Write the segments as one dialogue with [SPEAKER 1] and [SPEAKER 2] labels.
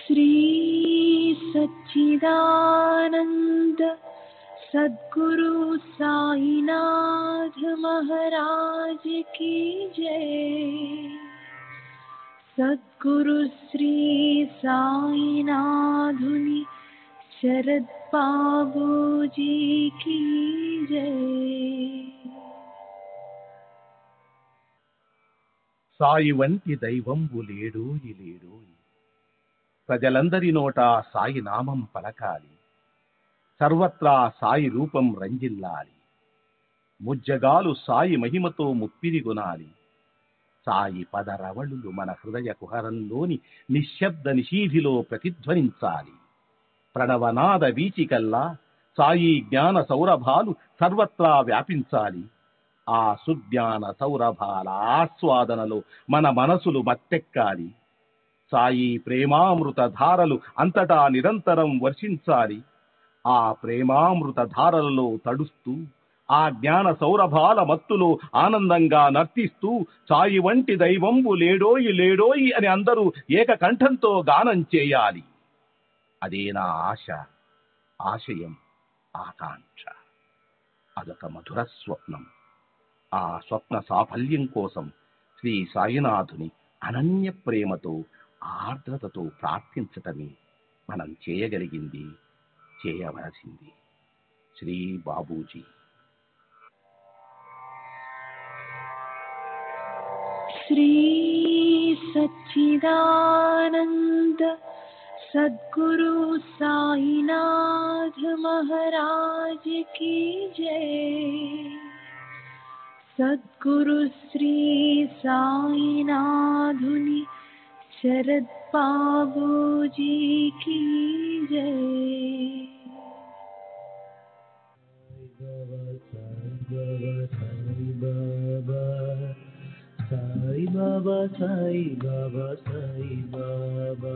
[SPEAKER 1] श्री सच्चिदानंद सद्गुरु साईनाथ महाराज की जय। सद्गुरु श्री साईनाथुनि शरद बाबूजी की जय।
[SPEAKER 2] సాయి వంటి దైవంబు లేడోయి లేడోయి, ప్రజలందరి నోట సాయి నామం పలకాలి, సర్వత్రా సాయి రూపం రంజిల్లాలి, ముజ్జగాలు సాయి మహిమతో ముప్పిరి గొనాలి. సాయి పదరవళులు మన హృదయ కుహరంలోని నిశ్శబ్ద నిశీధిలో ప్రతిధ్వనించాలి. ప్రణవనాద వీచికల్లా సాయి జ్ఞాన సౌరభాలు సర్వత్రా వ్యాపించాలి. ఆ సుజ్ఞాన సౌరభాల ఆస్వాదనలో మన మనసులు మత్తెక్కాలి. సాయి ప్రేమామృత ధారలు అంతటా నిరంతరం వర్షించాలి. ఆ ప్రేమామృత ధారలలో తడుస్తూ, ఆ జ్ఞాన సౌరభాల మత్తులో ఆనందంగా నర్తిస్తూ సాయి వంటి దైవంబు లేడోయి లేడోయి అని అందరూ ఏకకంఠంతో గానం చేయాలి. అదే నా ఆశ, ఆశయం, ఆకాంక్ష. అదొక మధుర స్వప్నం. ఆ స్వప్న సాఫల్యం కోసం శ్రీ సాయినాథుని అనన్య ప్రేమతో, ఆర్ద్రతతో ప్రార్థించటమే మనం చేయగలిగింది, చేయవలసింది. శ్రీ బాబూజీ.
[SPEAKER 1] श्री सच्चिदानंद सद्गुरु साईनाथ महाराज की जय। सद्गुरु श्री साईनाथुनि शरद बाबूजी की जय।
[SPEAKER 3] साई बाबा साई बाबा साई बाबा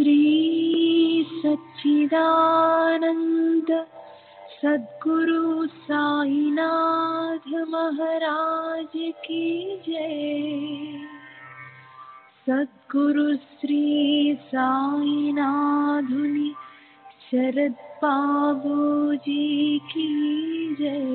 [SPEAKER 4] श्री सच्चिदानंद सद्गुरु साईनाथ महाराज की जय। सद्गुरु श्री साईनाथुनि शरद बाबूजी की जय।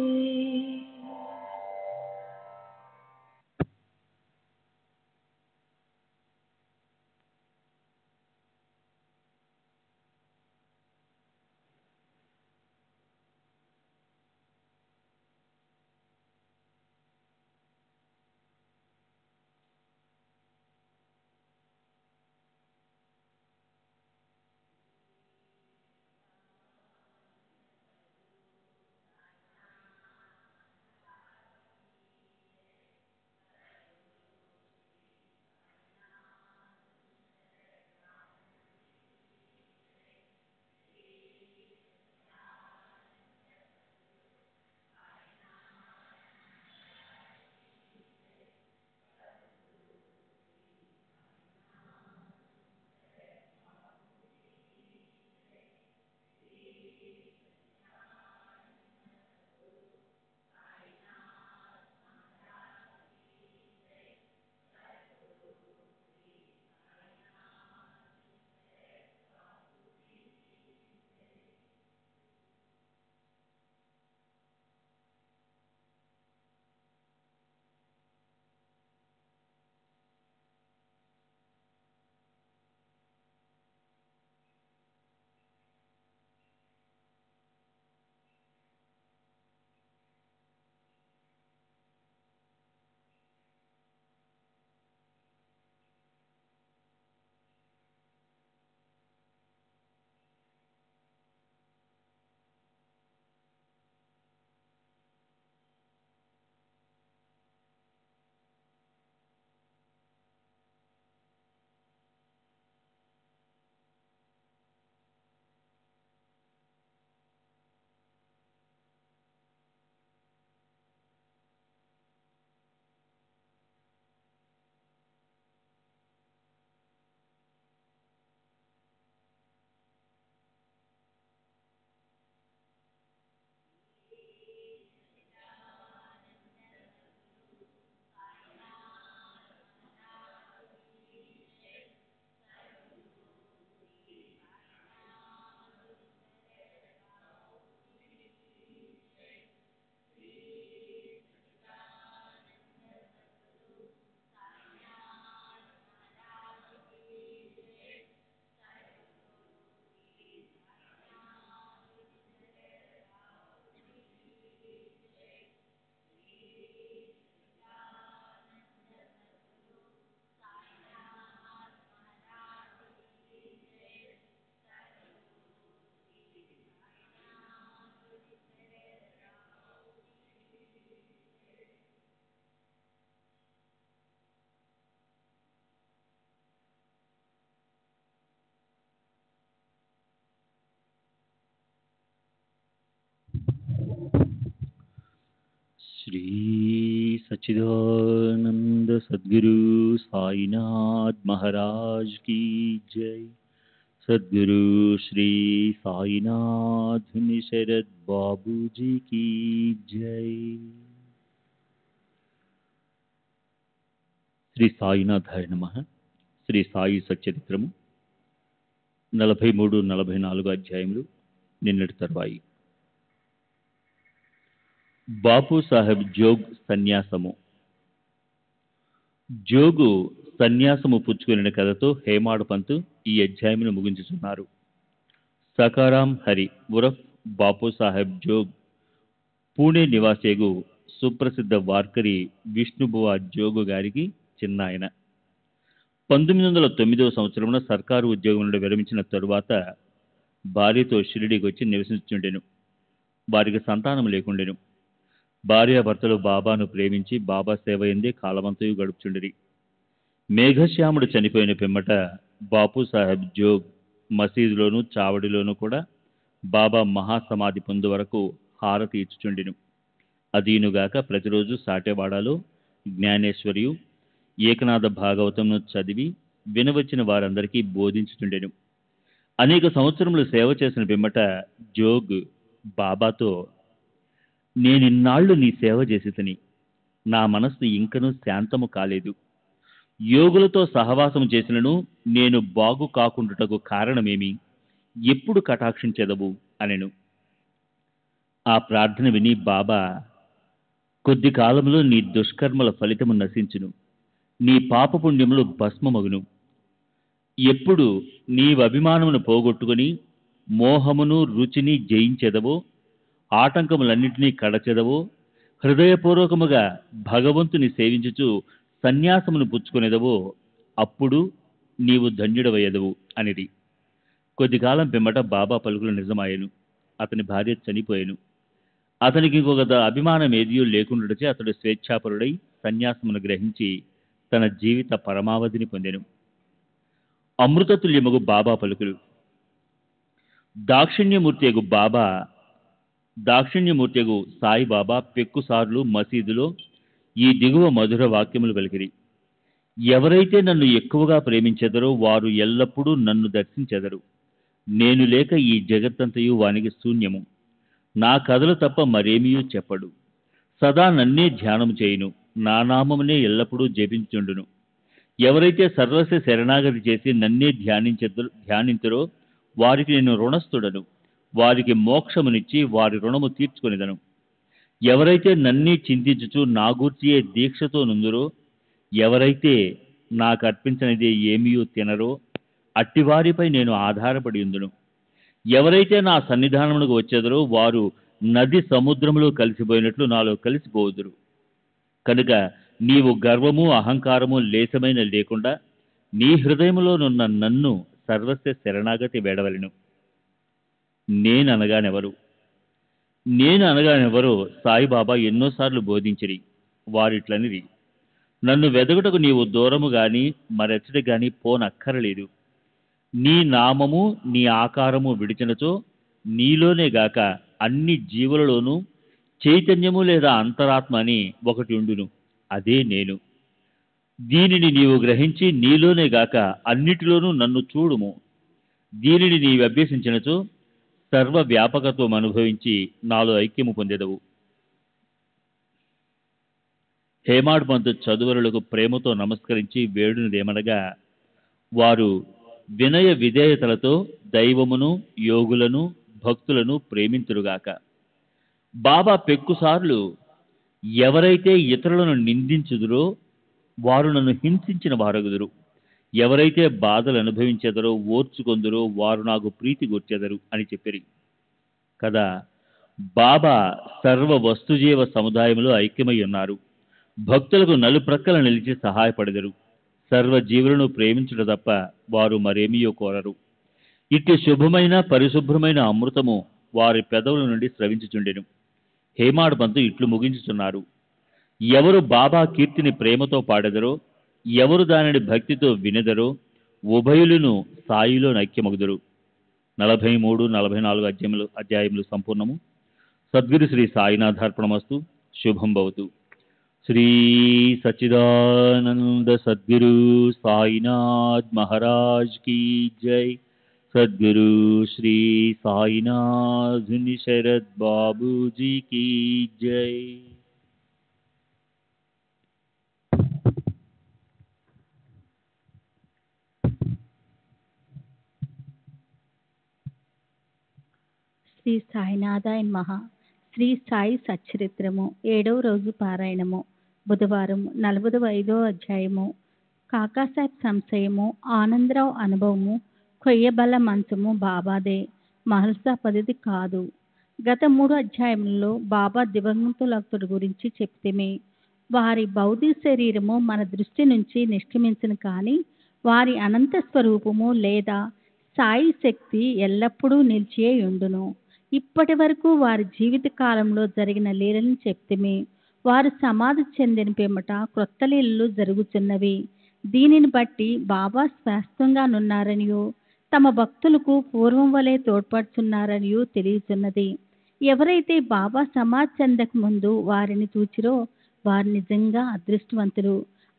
[SPEAKER 3] श्री सच्चिदानंद सद्गुरु साईनाथ महाराज की जय। सद्गुरु श्री साईनाथ शरद बाबूजी की जय। శ్రీ సాయినాథాయ నమః. శ్రీ సాయి సచ్చరిత్రము 43-44 అధ్యాయములు నిన్నటి తర్వాయి. బాపు సాహెబ్ జోగ్ సన్యాసము. జోగు సన్యాసము పుచ్చుకునే కథతో హేమాడ్ పంతు ఈ అధ్యాయమును ముగించుచున్నారు. సకారాం హరి ఉరఫ్ బాపు సాహెబ్ జోగ్ పూణే నివాసేగు సుప్రసిద్ధ వార్కరి విష్ణుబువ జోగు గారికి చిన్నాయన. 1909వ సంవత్సరమున సర్కారు ఉద్యోగం నుండి విరమించిన తరువాత భార్యతో షిరిడీకి వచ్చి నివసించుండెను. వారికి సంతానం లేకుండెను. భార్యాభర్తలు బాబాను ప్రేమించి బాబా సేవ ఎందే కాలమంతయు గడుపుచుండిరి. మేఘశ్యాముడు చనిపోయిన పిమ్మట బాపు సాహెబ్ జోగ్ మసీదులోను చావడిలోనూ కూడా బాబా మహాసమాధి పొందు వరకు హారతి ఇచ్చుచుండెను. అదీనుగాక ప్రతిరోజు సాటెవాడాలో జ్ఞానేశ్వరియు ఏకనాథ భాగవతంను చదివి వినవచ్చిన వారందరికీ బోధించుచుండెను. అనేక సంవత్సరములు సేవ చేసిన పిమ్మట జోగ్ బాబాతో, నేనిన్నాళ్ళు నీ సేవ చేసేతని నా మనస్సు ఇంకనూ శాంతము కాలేదు. యోగులతో సహవాసము చేసినను నేను బాగు కాకుండుటకు కారణమేమి? ఎప్పుడు కటాక్షించెదవు అనెను. ఆ ప్రార్థన విని బాబా, కొద్ది కాలంలో నీ దుష్కర్మల ఫలితము నశించును, నీ పాపపుణ్యములు భస్మమగును. ఎప్పుడు నీవు అభిమానమును పోగొట్టుకుని మోహమును రుచిని జయించెదవో, ఆటంకములన్నింటినీ కడచెదవో, హృదయపూర్వకముగా భగవంతుని సేవించుచు సన్యాసమును పుచ్చుకునేదవో, అప్పుడు నీవు ధన్యుడవయ్యదవు అనిది. కొద్ది కాలం పిమ్మట బాబా పలుకులు నిజమాయెను. అతని భార్య చనిపోయెను. అతనికి ఇంకొక అభిమానం ఏదియూ లేకుండాచే అతడు స్వేచ్ఛాపరుడై సన్యాసమును గ్రహించి తన జీవిత పరమావధిని పొందెను. అమృతతుల్యముగు బాబా పలుకులు. దాక్షిణ్యమూర్తియగు సాయిబాబా పెక్కుసార్లు మసీదులో ఈ దిగువ మధుర వాక్యములు పలికిరి. ఎవరైతే నన్ను ఎక్కువగా ప్రేమించెదరో వారు ఎల్లప్పుడూ నన్ను దర్శించెదరు. నేను లేక ఈ జగత్తంతయు వానికి శూన్యము. నా కథలు తప్ప మరేమియూ చెప్పడు. సదా నన్నే ధ్యానము చేయును, నా నామమునే ఎల్లప్పుడూ జపించుండును. ఎవరైతే సర్వస్వ శరణాగతి చేసి నన్నే ధ్యానించరో వారికి నేను రుణస్థుడను. వారికి మోక్షమునిచ్చి వారి రుణము తీర్చుకొనిదను. ఎవరైతే నన్నే చింతించుచు నా గూర్చియే దీక్షతో నుందురో, ఎవరైతే నాకు అర్పించనిదే ఏమీయూ తినరో అట్టివారిపై నేను ఆధారపడి ఉందును. ఎవరైతే నా సన్నిధానమునకు వచ్చేదరో వారు నది సముద్రములో కలిసిపోయినట్లు నాలో కలిసిపోదురు. కనుక నీవు గర్వము అహంకారము లేశమైన లేకుండా నీ హృదయములోనున్న నన్ను సర్వస్వ శరణాగతి వేడవలెను. నేననగానెవరో సాయిబాబా ఎన్నోసార్లు బోధించిరి. వారిట్లనిది, నన్ను వెదకుటకు నీవు దూరము గాని మరెచ్చటి గాని పోనక్కరలేదు. నీ నామము నీ ఆకారము విడిచినచో నీలోనే గాక అన్ని జీవులలోనూ చైతన్యము లేదా అంతరాత్మ అని ఒకటి ఉండును, అదే నేను. దీనిని నీవు గ్రహించి నీలోనే గాక అన్నిటిలోనూ నన్ను చూడుము. దీనిని నీవు అభ్యసించినచో సర్వ వ్యాపకత్వం అనుభవించి నాలో ఐక్యము పొందెదవు. హేమాడ్ పంతు చదువరులకు ప్రేమతో నమస్కరించి వేడునదేమనగా, వారు వినయ విధేయతలతో దైవమును, యోగులను, భక్తులను ప్రేమింతురుగాక. బాబా పెక్కుసార్లు, ఎవరైతే ఇతరులను నిందించుదురో వారు నన్ను హింసించిన వారగుదురు. ఎవరైతే బాధలు అనుభవించెదరో ఓర్చుకొందురో వారు నాకు ప్రీతి గూర్చెదరు అని చెప్పిరి కదా. బాబా సర్వ వస్తుజీవ సముదాయంలో ఐక్యమై ఉన్నారు. భక్తులకు నలుప్రక్కల నిలిచి సహాయపడెదరు. సర్వ జీవులను ప్రేమించుట తప్ప వారు మరేమియో కోరరు. ఇట్టి శుభమైన పరిశుభ్రమైన అమృతము వారి పెదవుల నుండి స్రవించుచుండెను. హేమాడ్ పంతు ఇట్లు ముగించుచున్నారు. ఎవరు బాబా కీర్తిని ప్రేమతో పాడెదరో, ఎవరు దానిని భక్తితో వినెదరో ఉభయులను సాయిలో నైక్యమగుదురు. 43-44 అధ్యాయములు సంపూర్ణము. సద్గురు శ్రీ సాయినాథార్పణమస్తు. శుభం భవతు. శ్రీ సచ్చిదానంద సద్గురు సాయినాథ్ మహారాజ్ కీ జై. సద్గురు శ్రీ సాయినాథ్ శరద్ బాబూజీ కీ జై.
[SPEAKER 5] శ్రీ సాయినాథాయ నమః. శ్రీ సాయి సచ్చరిత్రము 7వ రోజు పారాయణము. బుధవారం 45వ అధ్యాయము. కాకాసాహెబ్ సంశయము, ఆనందరావు అనుభవము, కొయ్యబల్ల మంచము బాబాదే, మహల్సా పద్ధతి కాదు. గత 3 అధ్యాయములలో బాబా దివంగతులకుడు గురించి చెప్తేమే. వారి భౌతిక శరీరము మన దృష్టి నుంచి నిష్క్రమించను, కానీ వారి అనంత స్వరూపము లేదా సాయి శక్తి ఎల్లప్పుడూ నిలిచియే ఉండును. ఇప్పటి వరకు వారి జీవిత కాలంలో జరిగిన లీలను చెప్తేమే. వారు సమాధి చెందిన పిమ్మట క్రొత్త లీలలు జరుగుతున్నవి. దీనిని బట్టి బాబా శాశ్వతంగానున్నారనియో తమ భక్తులకు పూర్వం వలె తోడ్పడుతున్నారనియో తెలియచున్నది. ఎవరైతే బాబా సమాధి చెందక ముందు వారిని చూచిరో వారు నిజంగా అదృష్టవంతులు.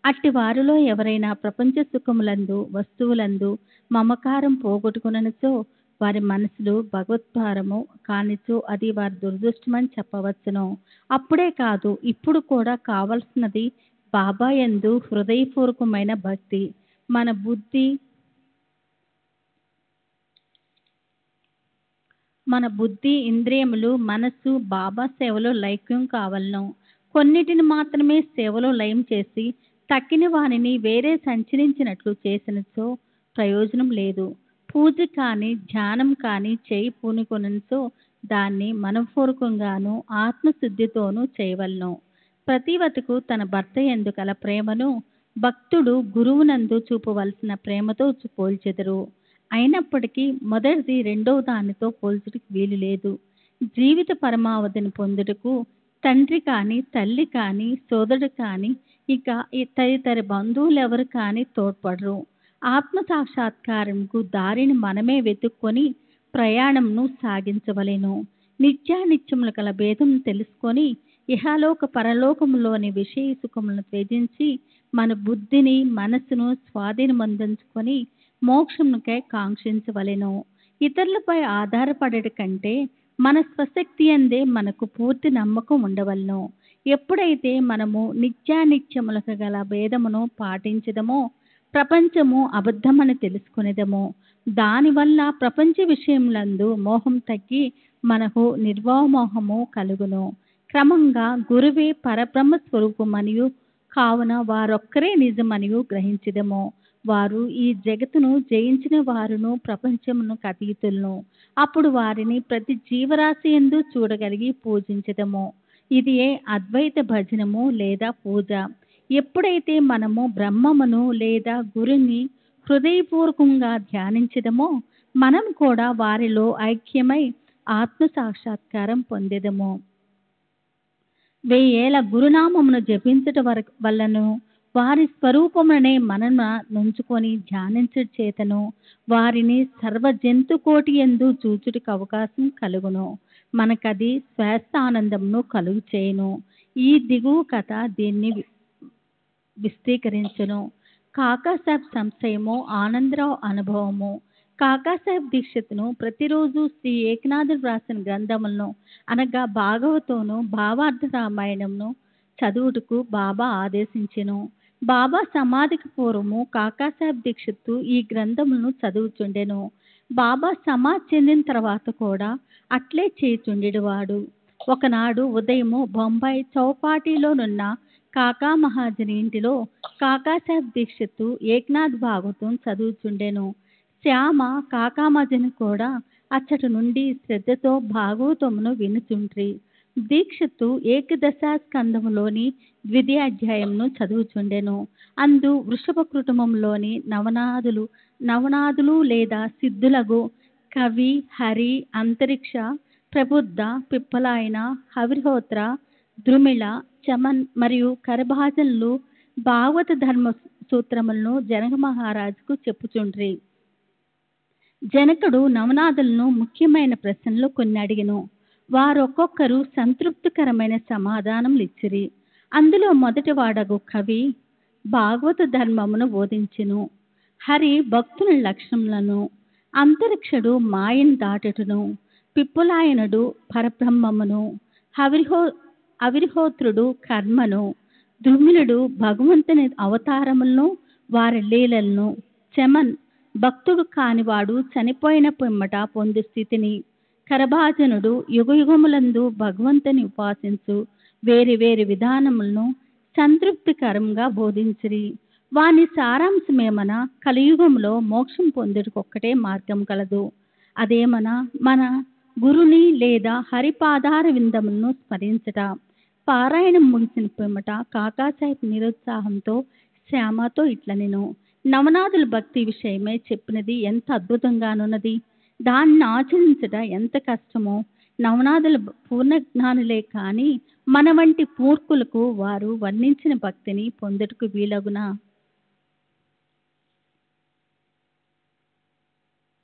[SPEAKER 5] అట్టి వారిలో ఎవరైనా ప్రపంచ సుఖములందు వస్తువులందు మమకారం పోగొట్టుకుననిచో వారి మనసులు భగవద్భారము కానిచో అది వారి దురదృష్టమని చెప్పవచ్చును. అప్పుడే కాదు, ఇప్పుడు కూడా కావలసినది బాబా యందు హృదయపూర్వకమైన భక్తి. మన బుద్ధి ఇంద్రియములు మనస్సు బాబా సేవలో లైక్యం కావలను. కొన్నిటిని మాత్రమే సేవలో లయం చేసి తక్కిన వానిని వేరే సంచరించినట్లు చేసినచో ప్రయోజనం లేదు. పూజ కానీ ధ్యానం కానీ చేయి పూనుకొనచో దాన్ని మనపూర్వకంగాను ఆత్మశుద్ధితోనూ చేయవలను. ప్రతివతకు తన భర్త యందు గల ప్రేమను భక్తుడు గురువునందు చూపవలసిన ప్రేమతో పోల్చెదరు. అయినప్పటికీ మొదటిది రెండవ దానితో పోల్చుటకు వీలు లేదు. జీవిత పరమావధిని పొందుటకు తండ్రి కానీ తల్లి కానీ సోదరుడు కానీ ఇక తదితర బంధువులెవరు కానీ తోడ్పడరు. ఆత్మ సాక్షాత్కారంకు దారిని మనమే వెతుక్కొని ప్రయాణంను సాగించవలెను. నిత్యానిత్యముల గల భేదం తెలుసుకొని ఇహలోక పరలోకములోని విషయ సుఖములను త్యజించి మన బుద్ధిని మనస్సును స్వాధీనమందించుకొని మోక్షమునకై కాంక్షించవలెను. ఇతరులపై ఆధారపడట కంటే మన స్వశక్తి అందే మనకు పూర్తి నమ్మకం ఉండవలను. ఎప్పుడైతే మనము నిత్యానిత్యములకు గల భేదమును పాటించదమో ప్రపంచము అబద్ధమని తెలుసుకునేదమో దానివల్ల ప్రపంచ విషయములందు మోహం తగ్గి మనకు నిర్వామోహము కలుగును. క్రమంగా గురువే పరబ్రహ్మ స్వరూపమనియు కావున వారొక్కరే నిజమనియు గ్రహించదము. వారు ఈ జగత్తును జయించిన వారును ప్రపంచమును అతీతులను. అప్పుడు వారిని ప్రతి జీవరాశి యందు చూడగలిగి పూజించదము. ఇది అద్వైత భజనము లేదా పూజ. ఎప్పుడైతే మనము బ్రహ్మమును లేదా గురుని హృదయపూర్వకంగా ధ్యానించదమో మనం కూడా వారిలో ఐక్యమై ఆత్మ సాక్షాత్కారం పొందేదము. 1000 ఏళ్ల గురునామమును జపించట వల్లను వారి స్వరూపమునే మనన నుంచుకొని ధ్యానించుట చేతను వారిని సర్వ జంతు కోటి యందు చూచుటకు అవకాశం కలుగును. మనకది శ్వాసానందమును కలుగు చేయును. ఈ దిగువ కథ దీన్ని విస్తీకరించును. కాకాసాహెబ్ సంశయము ఆనందరావు అనుభవము. కాకాసాహెబ్ దీక్షిత్ను ప్రతిరోజు శ్రీ ఏకనాథుడు వ్రాసిన గ్రంథములను అనగా భాగవతమును భావార్థ రామాయణమును చదువుటకు బాబా ఆదేశించెను. బాబా సమాధికి పూర్వము కాకాసాహెబ్ దీక్షిత్తు ఈ గ్రంథములను చదువుచుండెను. బాబా సమాధి చెందిన తర్వాత కూడా అట్లే చేయుచుండెడివాడు. ఒకనాడు ఉదయము బొంబాయి చౌపాటీలోనున్న కాకా మహాజని ఇంటిలో కాకాసాహెబ్ దీక్షిత్తు ఏకనాథ్ భాగవతం చదువుచుండెను. శ్యామ కాకామజని కూడా అచ్చటి నుండి శ్రద్ధతో భాగవతమును వినుచుండ్రి. దీక్షిత్తు ఏకదశా స్కందములోని 2వ అధ్యాయమును చదువుచుండెను. అందు వృషభ కుటుంబంలోని నవనాదులు లేదా సిద్ధులగు కవి, హరి, అంతరిక్ష, ప్రబుద్ధ, పిప్పలాయన, హవిర్హోత్ర, ద్రుమిళ, చమన్ మరియు కరభాజనులు భాగవత ధర్మ సూత్రములను జనక మహారాజుకు చెప్పుచుండ్రి. జనకుడు నవనాదులను ముఖ్యమైన ప్రశ్నలు కొన్ని అడిగెను. వారొక్కొక్కరు సంతృప్తికరమైన సమాధానములు ఇచ్చిరి. అందులో మొదటి వాడగు కవి భాగవత ధర్మమును బోధించెను. హరి భక్తుల లక్షణములను, అంతరిక్షుడు మాయను దాటుటను, పిప్పులాయనుడు పరబ్రహ్మమును, అవిర్హోత్రుడు కర్మను, ద్రుమిళుడు భగవంతుని అవతారములను వారి లీలలను, చమన్ భక్తుడు కానివాడు చనిపోయిన పిమ్మట పొందు స్థితిని, కరభాజనుడు యుగయుగములందు భగవంతుని ఉపాసించు వేరు వేరు విధానములను సంతృప్తికరంగా బోధించిరి. వాని సారాంశమేమన కలియుగంలో మోక్షం పొందుటకు ఒక్కటే మార్గం కలదు. అదేమన మన గురుని లేదా హరిపాదార విందములను స్మరించట. పారాయణం ముగిసిన పిమ్మట కాకాసాహెబ్ నిరుత్సాహంతో శ్యామతో ఇట్లనెను. నవనాథుల భక్తి విషయమై చెప్పినది ఎంత అద్భుతంగానున్నది. దాన్ని ఆచరించట ఎంత కష్టమో. నవనాథుల పూర్ణజ్ఞానులే కాని మన వంటి మూర్ఖులకు వారు వర్ణించిన భక్తిని పొందుటకు వీలగునా?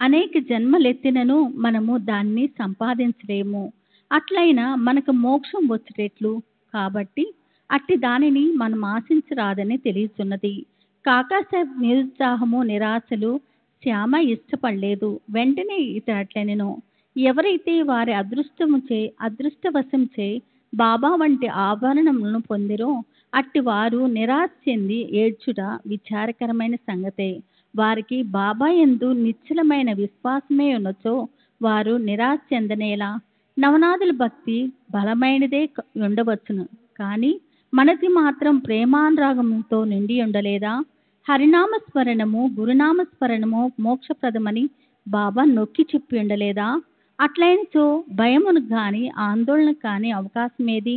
[SPEAKER 5] అనేక జన్మలెత్తినను మనము దాన్ని సంపాదించలేము. అట్లయినా మనకు మోక్షం వచ్చేటట్లు. కాబట్టి అట్టి దానిని మనం ఆశించరాదని తెలియచున్నది. కాకాసాహెబ్ నిరుత్సాహము నిరాశలు శ్యామ ఇష్టపడలేదు. వెంటనే ఇతడట్లనెను, ఎవరైతే వారి అదృష్టవశంచే బాబా వంటి ఆభరణములను పొందిరో అట్టి వారు నిరాశ చెంది ఏడ్చుట విచారకరమైన సంగతే. వారికి బాబా యందు నిశ్చలమైన విశ్వాసమే ఉన్నచో వారు నిరాశ చెందనేలా. నవనాథుల భక్తి బలమైనదే ఉండవచ్చును, కానీ మనది మాత్రం ప్రేమానురాగంతో నిండి ఉండలేదా? హరినామస్మరణము గురునామస్మరణము మోక్షప్రదమని బాబా నొక్కి చెప్పి ఉండలేదా? అట్లయినచో భయమును కానీ ఆందోళన కానీ అవకాశమేది?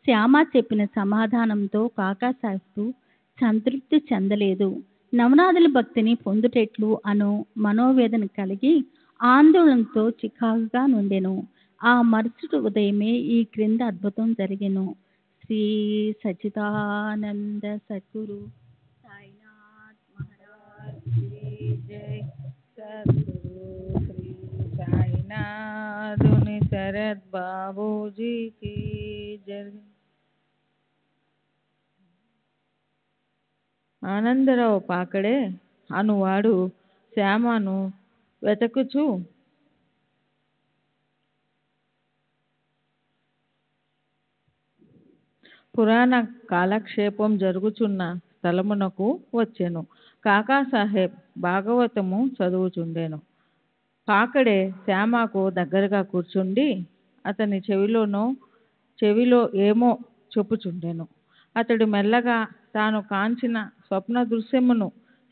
[SPEAKER 5] శ్యామ చెప్పిన సమాధానంతో కాకాసాహెబ్ సంతృప్తి చెందలేదు. నవనాథుల భక్తిని పొందుటెట్లు అను మనోవేదన కలిగి ఆందోళనతో చికాకుగా నుండెను. ఆ మరుసటి ఉదయమే ఈ క్రింద అద్భుతం జరిగెను. శ్రీ సచ్చిదానంద సద్గురు సాయినాథ్ మహారాజ్ కీ జై.
[SPEAKER 1] సద్గురు శ్రీ సాయినాథుని శరత్ బాబూజీకి జై. ఆనందరావు పాకడే అనువాడు శ్యామను వెతకుచు పురాణ కాలక్షేపం జరుగుచున్న స్థలమునకు వచ్చెను. కాకాసాహెబ్ భాగవతము చదువుచుండెను. పాకడే శ్యామకు దగ్గరగా కూర్చుండి అతని చెవిలో ఏమో చెప్పుచుండెను. అతడు మెల్లగా తాను కాంచిన స్వప్న దృశ్యమును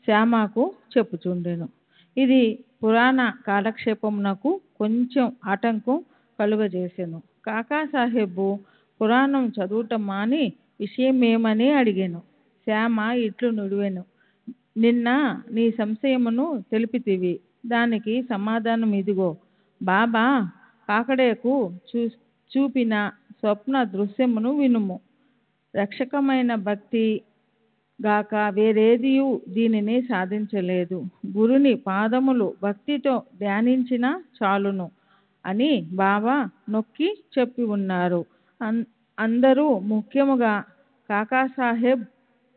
[SPEAKER 1] శ్యామకు చెప్పుచుండెను. ఇది పురాణ కాలక్షేపమునకు కొంచెం ఆటంకం కలుగజేసెను. కాకాసాహెబు పురాణం చదువుట మాని విషయమేమని అడిగాను. శ్యామ ఇట్లు నుడివెను, నిన్న నీ సంశయమును తెలిపితివి, దానికి సమాధానం ఇదిగో. బాబా పాకడేకు చూపిన స్వప్న దృశ్యమును వినుము. రక్షకమైన భక్తి గాక వేరేదియు దీనిని సాధించలేదు. గురుని పాదములు భక్తితో ధ్యానించిన చాలును అని బాబా నొక్కి చెప్పి ఉన్నారు. అందరూ ముఖ్యముగా కాకాసాహెబ్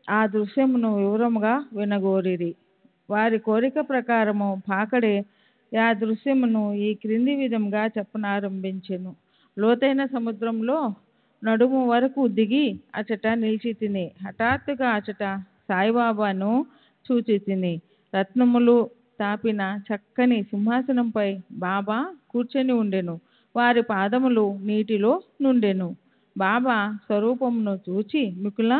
[SPEAKER 1] ఆ దృశ్యమును వివరముగా వినగోరిరి. వారి కోరిక ప్రకారము పాకడే ఆ దృశ్యమును ఈ క్రింది విధంగా చెప్పనారంభించెను. లోతైన సముద్రంలో నడుము వరకు దిగి అచట నిలిచి తిని హఠాత్తుగా అచట సాయిబాబాను చూచి తిని. రత్నములు తాపిన చక్కని సింహాసనంపై బాబా కూర్చొని ఉండెను. వారి పాదములు నీటిలో నుండెను. బాబా స్వరూపమును చూచి మికుల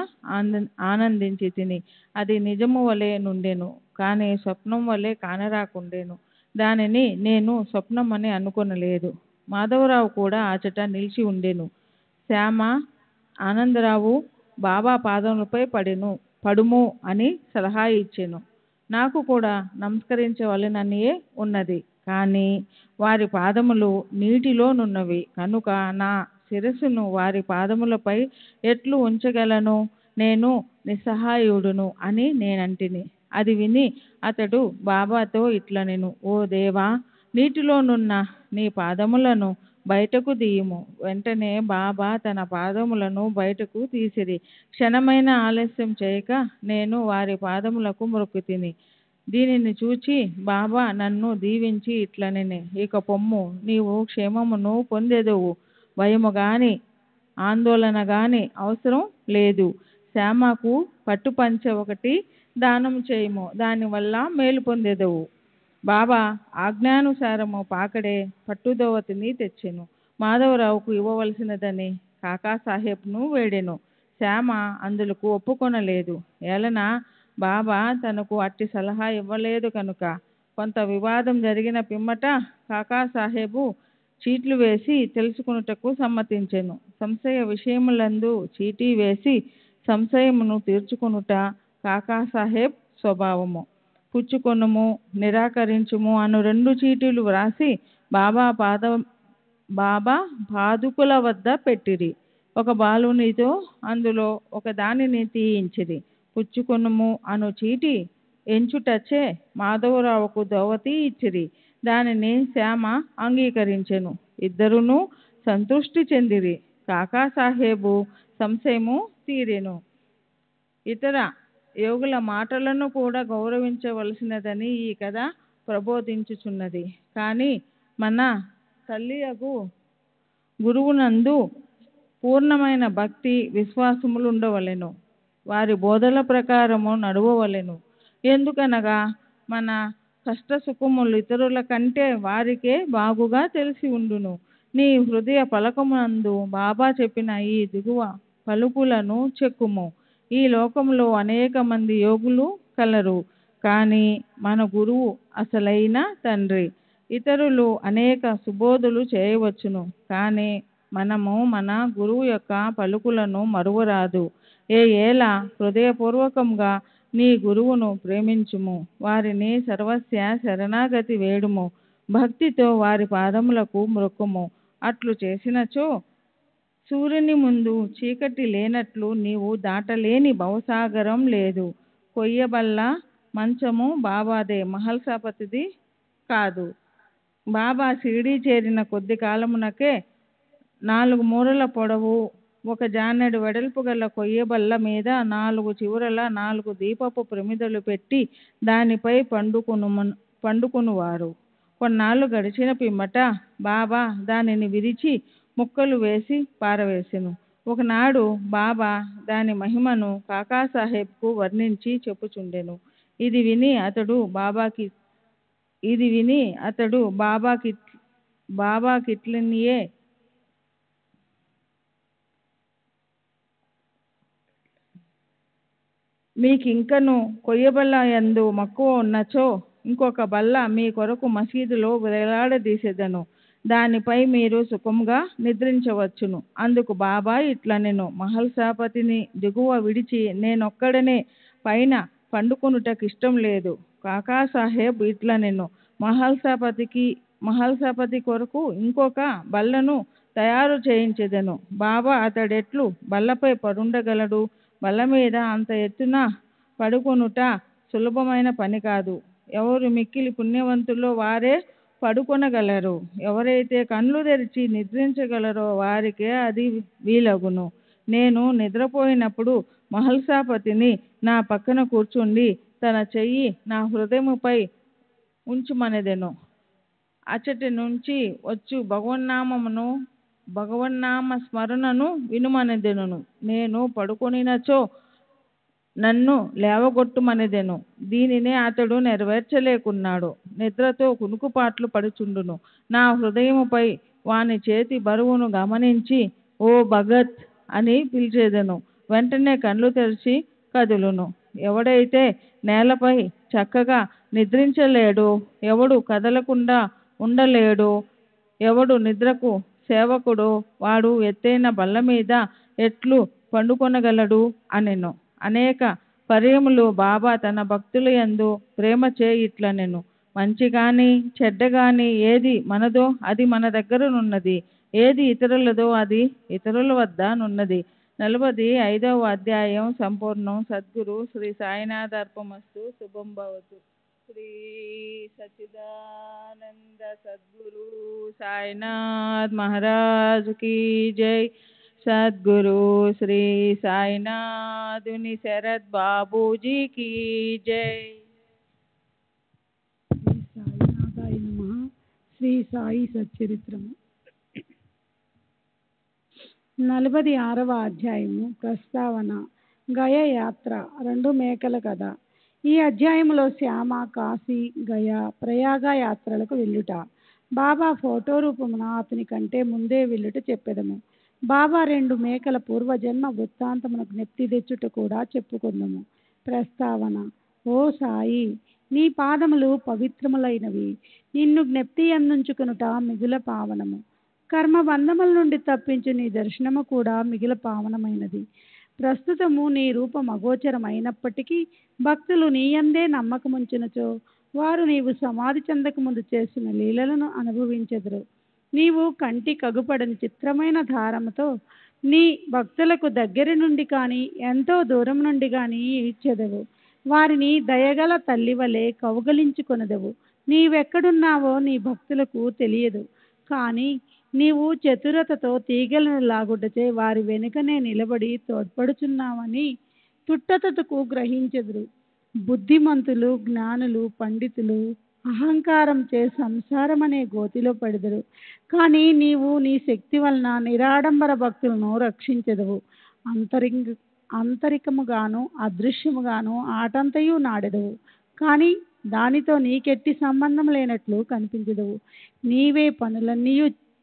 [SPEAKER 1] ఆనందించి తిని. అది నిజము వలె నుండెను, కానీ స్వప్నం వలె కానరాకుండెను. దానిని నేను స్వప్నమని అనుకొనలేదు. మాధవరావు కూడా అచట నిలిచి ఉండెను. శ్యామ ఆనందరావు బాబా పాదములపై పడుము అని సలహా ఇచ్చెను. నాకు కూడా నమస్కరించవలెననియే ఉన్నది, కానీ వారి పాదములు నీటిలోనున్నవి కనుక నా శిరస్సును వారి పాదములపై ఎట్లు ఉంచగలను? నేను నిస్సహాయుడును అని నేనంటిని. అది విని అతడు బాబాతో ఇట్లనెను, ఓ దేవా, నీటిలోనున్న నీ పాదములను బయటకు తీయుము. వెంటనే బాబా తన పాదములను బయటకు తీసిరి. క్షణమైన ఆలస్యం చేయక నేను వారి పాదములకు మొక్కుతిని. దీనిని చూచి బాబా నన్ను దీవించి ఇట్లనెను, ఇక పొమ్ము, నీవు క్షేమమును పొందెదవు. భయము గాని ఆందోళన గాని అవసరం లేదు. శ్యామకు పట్టుపంచ ఒకటి దానం చేయము, దానివల్ల మేలు పొందెదవు. బాబా ఆజ్ఞానుసారము పాకడే పట్టుదోవతిని తెచ్చెను. మాధవరావుకు ఇవ్వవలసినదని కాకాసాహెబ్ను వేడెను. శ్యామ అందులకు ఒప్పుకొనలేదు. ఏలన బాబా తనకు అట్టి సలహా ఇవ్వలేదు కనుక. కొంత వివాదం జరిగిన పిమ్మట కాకాసాహెబు చీట్లు వేసి తెలుసుకున్నటకు సమ్మతించెను. సంశయ విషయములందు చీటీ వేసి సంశయమును తీర్చుకొనుట కాకాసాహెబ్ స్వభావము. పుచ్చుకొనుము, నిరాకరించుము అను 2 చీటీలు వ్రాసి బాబా పాదుకుల వద్ద పెట్టిరి. ఒక బాలునితో అందులో ఒక దానిని తీయించిరి. పుచ్చుకొనుము అను చీటి ఎంచుటచే మాధవరావుకు దోవతి ఇచ్చిరి. దానిని శ్యామ అంగీకరించెను. ఇద్దరును సంతృష్టి చెందిరి. కాకాసాహెబు సంశయము తీరెను. ఇతర యోగుల మాటలను కూడా గౌరవించవలసినదని ఈ కథ ప్రబోధించుచున్నది. కానీ మన తల్లియగు గురువునందు పూర్ణమైన భక్తి విశ్వాసములు ఉండవలెను. వారి బోధల ప్రకారము నడవవలెను. ఎందుకనగా మన కష్ట సుఖములు ఇతరుల కంటే వారికే బాగుగా తెలిసి ఉండును. నీ హృదయ పలకమునందు బాబా చెప్పిన ఈ దిగువ పలుకులను చెక్కుము. ఈ లోకంలో అనేక మంది యోగులు కలరు, కానీ మన గురువు అసలైన తండ్రి. ఇతరులు అనేక సుబోధులు చేయవచ్చును, కానీ మనము మన గురువు యొక్క పలుకులను మరువరాదు. ఏల హృదయపూర్వకంగా నీ గురువును ప్రేమించుము. వారిని సర్వస్య శరణాగతి వేడుము. భక్తితో వారి పాదములకు మ్రొక్కుము. అట్లు చేసినచో సూర్యుని ముందు చీకటి లేనట్లు నీవు దాటలేని భవసాగరం లేదు. కొయ్యబల్ల మంచము బాబాదే, మహల్సాపతిది కాదు. బాబా షిరిడీ చేరిన కొద్ది కాలమునకే 4 మూరల పొడవు 1 జానెడు వెడల్పు గల కొయ్యబల్ల మీద 4 చివరల 4 దీపపు ప్రమిదలు పెట్టి దానిపై పండుకొనువారు. కొన్నాళ్ళు గడిచిన పిమ్మట బాబా దానిని విరిచి ముక్కలు వేసి పారవేసెను. ఒకనాడు బాబా దాని మహిమను కాకాసాహెబ్కు వర్ణించి చెప్పుచుండెను. ఇది విని అతడు బాబాకిట్లనియే మీకింకను కొయ్యబల్ల యందు మక్కువ ఉన్నచో ఇంకొక బల్ల మీ కొరకు మసీదులో వేలాడదీసెదను. దానిపై మీరు సుఖంగా నిద్రించవచ్చును. అందుకు బాబా ఇట్లనెను, మహల్సాపతిని దిగువ విడిచి నేనొక్కడనే పైన పండుకొనుటకిష్టం లేదు. కాకాసాహెబ్ ఇట్లనెను, మహల్సాపతి కొరకు ఇంకొక బల్లను తయారు చేయించెదను. బాబా అతడెట్లు బల్లపై పరుండగలడు? బల్ల మీద అంత ఎత్తున పడుకొనుట సులభమైన పని కాదు. ఎవరు మిక్కిలి పుణ్యవంతులో వారే పడుకొనగలరు. ఎవరైతే కళ్ళు తెరిచి నిద్రించగలరో వారికే అది వీలగును. నేను నిద్రపోయినప్పుడు మహల్సాపతిని నా పక్కన కూర్చుండి తన చెయ్యి నా హృదయముపై ఉంచుమనెదెను. అచ్చటి నుంచి వచ్చు భగవన్నామ స్మరణను వినుమనెదెను. నేను పడుకొనినచో నన్ను లేవగొట్టుమనెదెను. దీనినే అతడు నెరవేర్చలేకున్నాడు. నిద్రతో కునుకుపాట్లు పడుచుండును. నా హృదయముపై వాని చేతి బరువును గమనించి ఓ భగత్ అని పిలిచేదను. వెంటనే కళ్ళు తెరిచి కదులును. ఎవడైతే నేలపై చక్కగా నిద్రించలేడో, ఎవడు కదలకుండా ఉండలేడో, ఎవడు నిద్రకు సేవకుడో వాడు ఎత్తైన బల్ల మీద ఎట్లు పండుకొనగలడు అనెను. అనేక పర్యములు బాబా తన భక్తుల యందు ప్రేమచే ఇట్లనెను, మంచి గాని చెడ్డ గాని ఏది మనదో అది మన దగ్గరనున్నది, ఏది ఇతరులదో అది ఇతరుల వద్ద నున్నది. 45వ అధ్యాయం సంపూర్ణం. సద్గురు శ్రీ సాయినాథ్ అర్పమస్తు. శుభం భవతు. శ్రీ సచ్చిదానంద సద్గురు సాయినాథ్ మహారాజ్ की जय. सद्गुरु श्री साईनाथुनि शरद बाबूजी की जय.
[SPEAKER 6] శ్రీ సాయినాథాయ నమః. శ్రీ సాయి సచ్చరిత్రము 46వ అధ్యాయము. ప్రస్తావన. గయ యాత్ర 2 మేకల కథ. ఈ అధ్యాయంలో శ్యామ కాశీ, గయ, ప్రయాగ యాత్రలకు వెళ్ళుట, బాబా ఫోటో రూపమున అతని కంటే ముందే వెళ్ళుట చెప్పెదము. బాబా 2 మేకల పూర్వజన్మ వృత్తాంతమునకు జ్ఞప్తి తెచ్చుట కూడా చెప్పుకుందాము. ప్రస్తావన. ఓ సాయి, నీ పాదములు పవిత్రములైనవి. నిన్ను జ్ఞప్తి అందించుకునుట మిగుల పావనము. కర్మబంధముల నుండి తప్పించు నీ దర్శనము కూడా మిగిల పావనమైనది. ప్రస్తుతము నీ రూపం అగోచరమైనప్పటికీ భక్తులు నీయందే నమ్మకముంచునచో వారు నీవు సమాధి చెందక ముందు చేసిన లీలలను అనుభవించెదరు. నీవు కంటి కగుపడని చిత్రమైన ధారముతో నీ భక్తులకు దగ్గర నుండి కానీ ఎంతో దూరం నుండి కానీ ఇచ్చెదవు. వారిని దయగల తల్లి వలె కౌగలించుకొనదవు. నీవెక్కడున్నావో నీ భక్తులకు తెలియదు, కానీ నీవు చతురతతో తీగలను లాగుటచే వారి వెనుకనే నిలబడి తోడ్పడుచున్నావని తుట్టతకు గ్రహించెదరు. బుద్ధిమంతులు, జ్ఞానులు, పండితులు అహంకారంచే సంసారమనే గోతిలో పడెదరు. కానీ నీవు నీ శక్తి వలన నిరాడంబర భక్తులను రక్షించెదవు. అంతరికముగాను అదృశ్యముగాను ఆటంతయు నాడెదవు. కానీ దానితో నీకెట్టి సంబంధం లేనట్లు కనిపించదవు. నీవే పనులన్నీ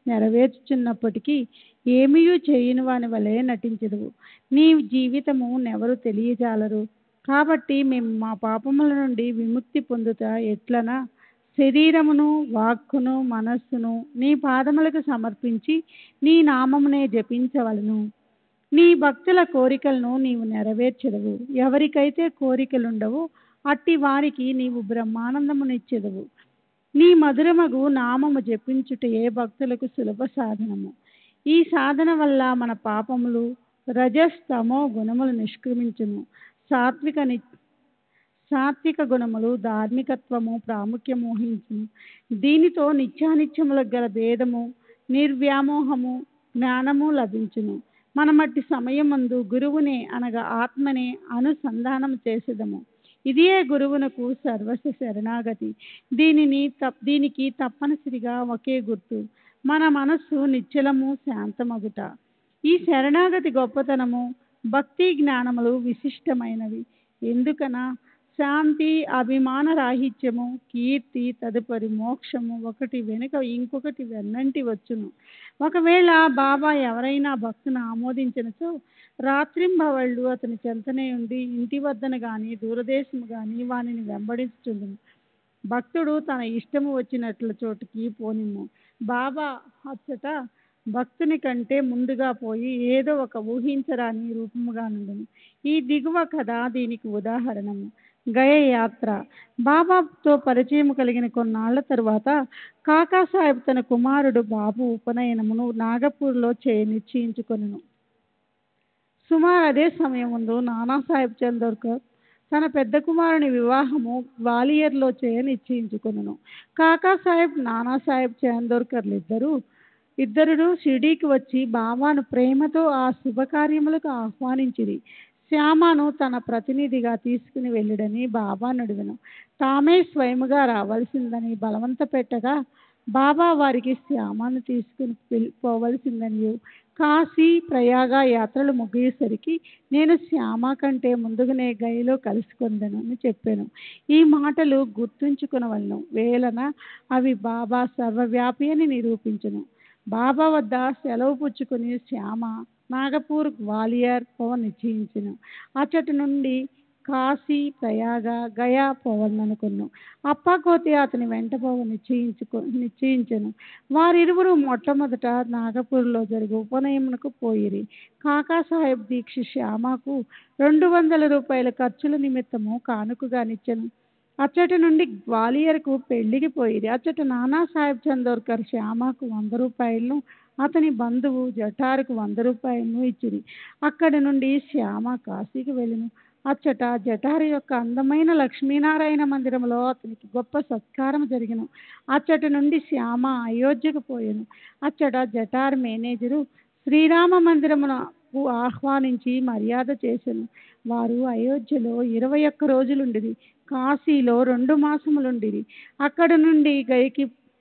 [SPEAKER 6] నెరవేర్చుచున్నప్పటికీ ఏమీయూ చేయని వాని వలె నటించదవు. నీ జీవితము నెవరు తెలియజాలరు. కాబట్టి మేము మా పాపముల నుండి విముక్తి పొందుట ఎట్లనా శరీరమును, వాక్కును, మనస్సును నీ పాదములకు సమర్పించి నీ నామమునే జపించవలను. నీ భక్తుల కోరికలను నీవు నెరవేర్చెదవు. ఎవరికైతే కోరికలుండవో అట్టి వారికి నీవు బ్రహ్మానందమునిచ్చెదవు. నీ మధురమగు నామము జపించుటయే భక్తులకు సులభ సాధనము. ఈ సాధన వల్ల మన పాపములు రజస్తమో గుణములు నిష్క్రమించును. సాత్విక గుణములు ధార్మికత్వము ప్రాముఖ్యము వహించును. దీనితో నిత్యానిత్యములకు గల భేదము, నిర్వ్యామోహము, జ్ఞానము లభించును. మనమట్టి సమయమందు గురువునే అనగా ఆత్మనే అనుసంధానం చేసేదము. ఇదియే గురువునకు సర్వస్వ శరణాగతి. దీనికి తప్పనిసరిగా ఒకే గుర్తు, మన మనస్సు నిశ్చలము, శాంతమగుట. ఈ శరణాగతి గొప్పతనము, భక్తి జ్ఞానములు విశిష్టమైనవి. ఎందుకనా శాంతి, అభిమాన రాహిత్యము, కీర్తి, తదుపరి మోక్షము ఒకటి వెనుక ఇంకొకటి వెన్నంటి వచ్చును. ఒకవేళ బాబా ఎవరైనా భక్తును ఆమోదించినచో రాత్రింబవళ్ళు అతని చెంతనే ఉండి ఇంటి వద్దన గాని దూరదేశము గాని వానిని వెంబడించుచుండును. భక్తుడు తన ఇష్టము వచ్చినట్ల చోటుకి పోనిమ్ము. బాబా అచ్చట భక్తుని కంటే ముందుగా పోయి ఏదో ఒక ఊహించరాని రూపముగా నుండును. ఈ దిగువ కథ దీనికి ఉదాహరణము. గయ యాత్ర. బాబాతో పరిచయం కలిగిన కొన్నాళ్ల తరువాత కాకాసాహెబ్ తన కుమారుడు బాబు ఉపనయనమును నాగపూర్లో నిశ్చయించుకొనెను. సుమారు అదే సమయం ముందు నానాసాహెబ్ చందోర్కర్ తన పెద్ద కుమారుని వివాహము గ్వాలియర్లో నిశ్చయించుకొనెను. కాకాసాహెబ్, నానాసాహెబ్ చందోర్కర్లు ఇద్దరు షిర్డీకి వచ్చి బాబాను ప్రేమతో ఆ శుభకార్యములకు ఆహ్వానించిరి. శ్యామను తన ప్రతినిధిగా తీసుకుని వెళ్ళుడని బాబా నడువెను. తామే స్వయముగా రావలసిందని బలవంత పెట్టగా బాబా వారికి శ్యామను తీసుకుని పోవలసిందని, కాశీ ప్రయాగ యాత్రలు ముగియేసరికి నేను శ్యామ కంటే ముందుగానే గయలో కలుసుకొందను అని చెప్పాను. ఈ మాటలు గుర్తుంచుకునవలను. వేలన అవి బాబా సర్వవ్యాపి అని నిరూపించును. బాబా వద్ద సెలవు పుచ్చుకుని శ్యామ నాగపూర్, గ్వాలియర్ నిశ్చయించును. అచ్చటి నుండి కాశీ, ప్రయాగ, గయా పోవాలనుకున్నాను. అప్పాకోతి అతని వెంట నిశ్చయించను. వారిరువురు మొట్టమొదట నాగపూర్లో జరుగు ఉపనయనమునకు పోయిరి. కాకాసాహెబ్ దీక్ష శ్యామకు 200 రూపాయల ఖర్చుల నిమిత్తము కానుకగానిచ్చెను. అచ్చటి నుండి గ్వాలియర్కు పెళ్లికి పోయిరి. అచ్చట నానాసాహెబ్ చందోర్కర్ శ్యామకు 100 రూపాయలను, అతని బంధువు జఠారుకు 100 రూపాయలను ఇచ్చిరి. అక్కడి నుండి శ్యామ కాశీకి వెళ్ళెను. అచ్చట జఠారు యొక్క అందమైన లక్ష్మీనారాయణ మందిరంలో అతనికి గొప్ప సత్కారం జరిగెను. అచ్చటి నుండి శ్యామ అయోధ్యకు పోయెను. అచ్చట జఠార్ మేనేజరు శ్రీరామ మందిరమునకు ఆహ్వానించి మర్యాద చేసెను. వారు అయోధ్యలో 21 రోజులుండిరి. కాశీలో 2 మాసములుండిరి. అక్కడి నుండి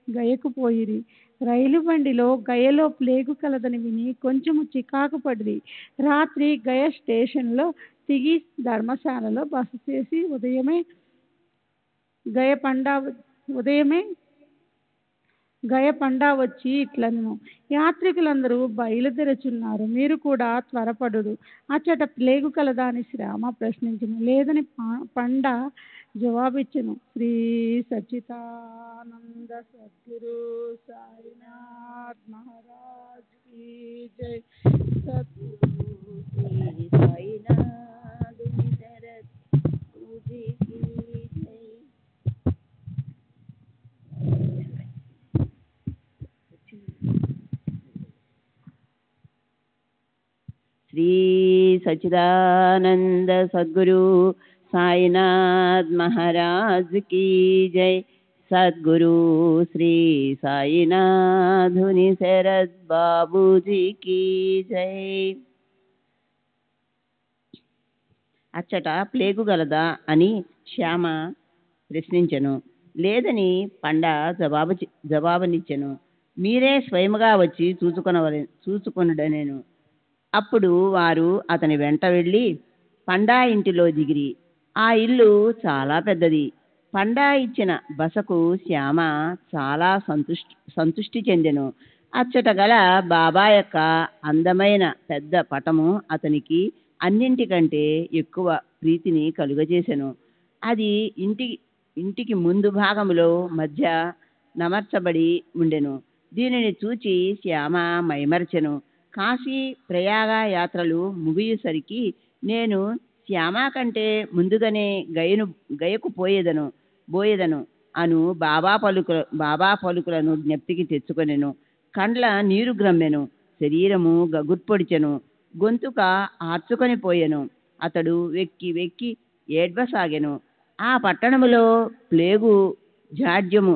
[SPEAKER 6] గయకు పోయిరి. రైలు బండిలో గయలో ప్లేగు కలదని విని కొంచెము చికాకు పడిరి. రాత్రి గయ స్టేషన్లో దిగి ధర్మశాలలో బస చేసి ఉదయమే గయ పండా వచ్చి ఇట్లనెను: యాత్రికులందరూ బయలుదేరుచున్నారు, మీరు కూడా త్వరపడుడు. అచ్చట ప్లేగు కలదాని శ్యామ ప్రశ్నించును. లేదని పండా జవాబిచ్చును. శ్రీ సచ్చిదానంద సద్గురు సాయినాథ్ మహారాజ్ కీ జై. సద్గురు శ్రీ సాయినాథ్ శరత్ గురుజీ కీ జై.
[SPEAKER 7] శ్రీ సచ్చిదానంద సద్గురు సాయినాథ్ మహారాజ్ కీ జై. సద్గురు శ్రీ సాయినాథుని శరత్ బాబూజీకి జై. అచ్చట ప్లేగు గలదా అని శ్యామ ప్రశ్నించెను. లేదని పండా జవాబునిచ్చెను. మీరే స్వయముగా వచ్చి చూసుకొనుడనెను. అప్పుడు వారు అతని వెంట వెళ్ళి పండా ఇంటిలో దిగిరి. ఆ ఇల్లు చాలా పెద్దది. పండా ఇచ్చిన బసకు శ్యామ చాలా సంతుష్టి చెందెను. అచ్చట గల బాబా యొక్క అందమైన పెద్ద పటము అతనికి అన్నింటికంటే ఎక్కువ ప్రీతిని కలుగజేసెను. అది ఇంటికి ముందు భాగములో మధ్య నమర్చబడి ఉండెను. దీనిని చూచి శ్యామ మైమరచెను. కాశీ ప్రయాగ యాత్రలు ముగియుసరికి నేను శ్యామ కంటే ముందుగానే గయకు బోయెదను అను బాబా పలుకులను జ్ఞప్తికి తెచ్చుకొనెను. కండ్ల నీరు గ్రమ్మెను. శరీరము గగుర్పొడిచెను. గొంతుక ఆర్చుకొని పోయెను. అతడు వెక్కి వెక్కి ఏడ్వసాగెను. ఆ పట్టణములో ప్లేగు జాడ్యము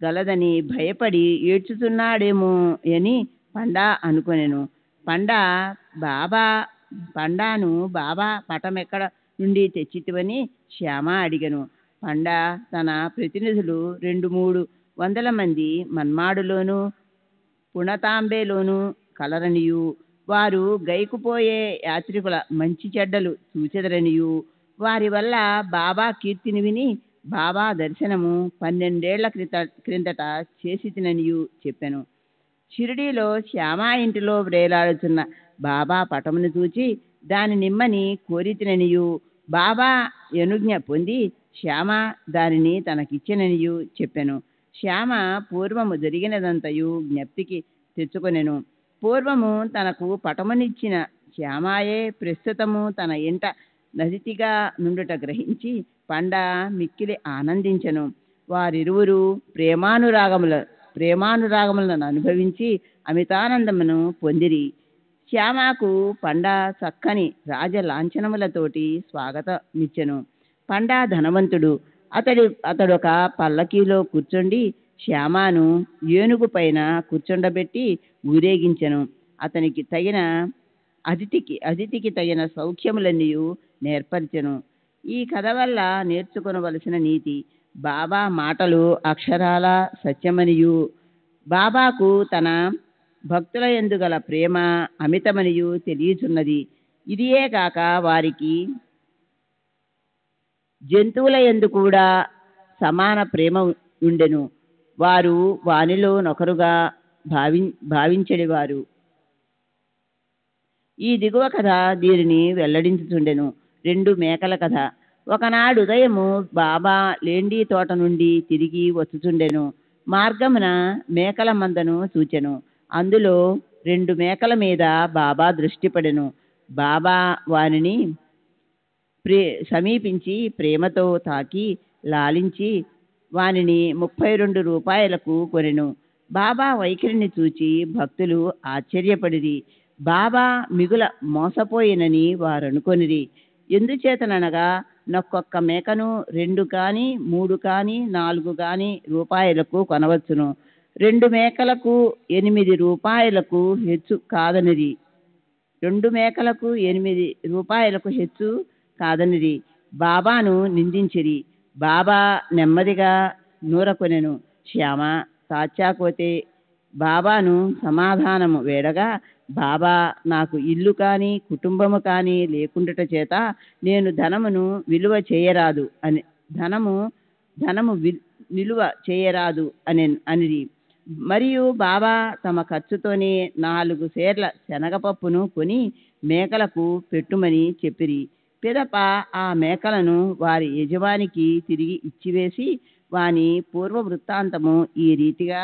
[SPEAKER 7] గలదని భయపడి ఏడ్చుతున్నాడేమో అని పండా అనుకొనెను. పండాను బాబా పటమెక్కడ నుండి తెచ్చితివని శ్యామ అడిగెను. పండా తన ప్రతినిధులు 200-300 మంది మన్మాడులోను పుణతాంబేలోను కలరనియు, వారు గైకుపోయే యాత్రికుల మంచి చెడ్డలు చూచెదరనియు, వారి వల్ల బాబా కీర్తిని విని బాబా దర్శనము 12 ఏళ్ల క్రిందట చేసితిననియు చెప్పెను. షిరిడీలో శ్యామ ఇంటిలో వ్రేలాడుచున్న బాబా పటమును చూచి దాని నిమ్మని కోరితిననియు, బాబా ఎనుజ్ఞ పొంది శ్యామ దానిని తనకిచ్చెననియు చెప్పెను. శ్యామ పూర్వము జరిగినదంతయు జ్ఞప్తికి తెచ్చుకొనెను. పూర్వము తనకు పటమునిచ్చిన శ్యామాయే ప్రస్తుతము తన ఇంట నదితిగా నుండుట గ్రహించి పండా మిక్కిలి ఆనందించెను. వారిరువురు ప్రేమానురాగములను అనుభవించి అమితానందమును పొందిరి. శ్యామకు పండా చక్కని రాజలాంఛనములతోటి స్వాగతమిచ్చెను. పండా ధనవంతుడు. అతడొక పల్లకీలో కూర్చుండి శ్యామను ఏనుగు పైన కూర్చుండబెట్టి ఊరేగించెను. అతిథికి తగిన సౌఖ్యములన్నీ నేర్పరిచెను. ఈ కథ వల్ల నేర్చుకొనవలసిన నీతి: బాబా మాటలు అక్షరాల సత్యమనియు, బాబాకు తన భక్తుల యందు గల ప్రేమ అమితమనియు తెలియచున్నది. ఇదియే కాక వారికి జంతువుల యందు కూడా సమాన ప్రేమ ఉండెను. వారు వానిలో నొకరుగా భావించెడివారు. ఈ దిగువ కథ దీనిని వెల్లడించుచుండెను. 2 మేకల కథ. ఒకనాడు ఉదయము బాబా లేండి తోట నుండి తిరిగి వచ్చుచుండెను. మార్గమున మేకల మందను చూచెను. అందులో 2 మేకల మీద బాబా దృష్టి పడెను. బాబా వానిని సమీపించి ప్రేమతో తాకి లాలించి వానిని 32 రూపాయలకు కొనెను. బాబా వైఖరిని చూచి భక్తులు ఆశ్చర్యపడిరి. బాబా మిగుల మోసపోయినని వారనుకొనిరి. ఎందుచేతననగా నొక్కొక్క మేకను 2 కాని 3 కాని 4 కాని రూపాయలకు కొనవచ్చును. 2 మేకలకు 8 రూపాయలకు హెచ్చు కాదనిరి. 2 మేకలకు 8 రూపాయలకు హెచ్చు కాదనిరి. బాబాను నిందించిరి. బాబా నెమ్మదిగా నూరకొనెను. శ్యామ తాచాకోతే బాబాను సమాధానము వేడగా, బాబా నాకు ఇల్లు కాని కుటుంబము కాని లేకుండుట చేత నేను ధనమును విలువ చేయరాదు నిలువ చేయరాదు అనిరి. మరియు బాబా తమ ఖర్చుతోనే 4 సేర్ల శనగపప్పును కొని మేకలకు పెట్టుమని చెప్పిరి. పిదప ఆ మేకలను వారి యజమానికి తిరిగి ఇచ్చివేసి వాని పూర్వ వృత్తాంతము ఈ రీతిగా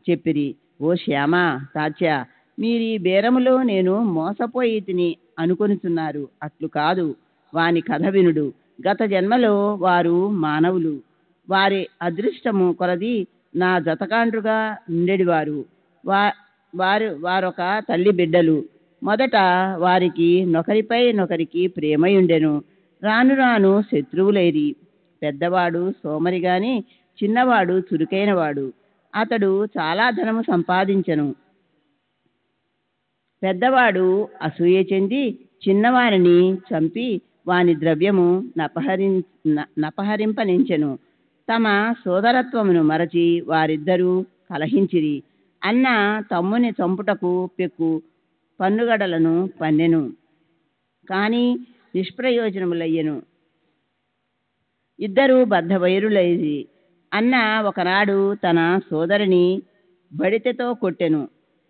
[SPEAKER 7] చెప్పిరి. ఓ శ్యామ తాత్యా, మీరీ బేరములో నేను మోసపోయి తిని అనుకొనుచున్నారు. అట్లు కాదు. వాని కథ వినుడు. గత జన్మలో వారు మానవులు. వారి అదృష్టము కొలది నా జతకాండ్రుగా ఉండేడివారు. వారొక తల్లి బిడ్డలు. మొదట వారికి నొకరిపై నొకరికి ప్రేమయుండెను. రాను రాను శత్రువులైరి. పెద్దవాడు సోమరి గాని చిన్నవాడు చురుకైనవాడు. అతడు చాలా ధనము సంపాదించెను. పెద్దవాడు అసూయ చెంది చిన్నవారిని చంపి వాని ద్రవ్యము నపహరింపనించెను. తమ సోదరత్వమును మరచి వారిద్దరూ కలహించిరి. అన్న తమ్ముని చంపుటకు పెక్కు పన్నుగడలను పన్నెను, కానీ నిష్ప్రయోజనములయ్యెను. ఇద్దరూ బద్ధవైరులైరి. అన్న ఒకనాడు తన సోదరిని బడితెతో కొట్టెను.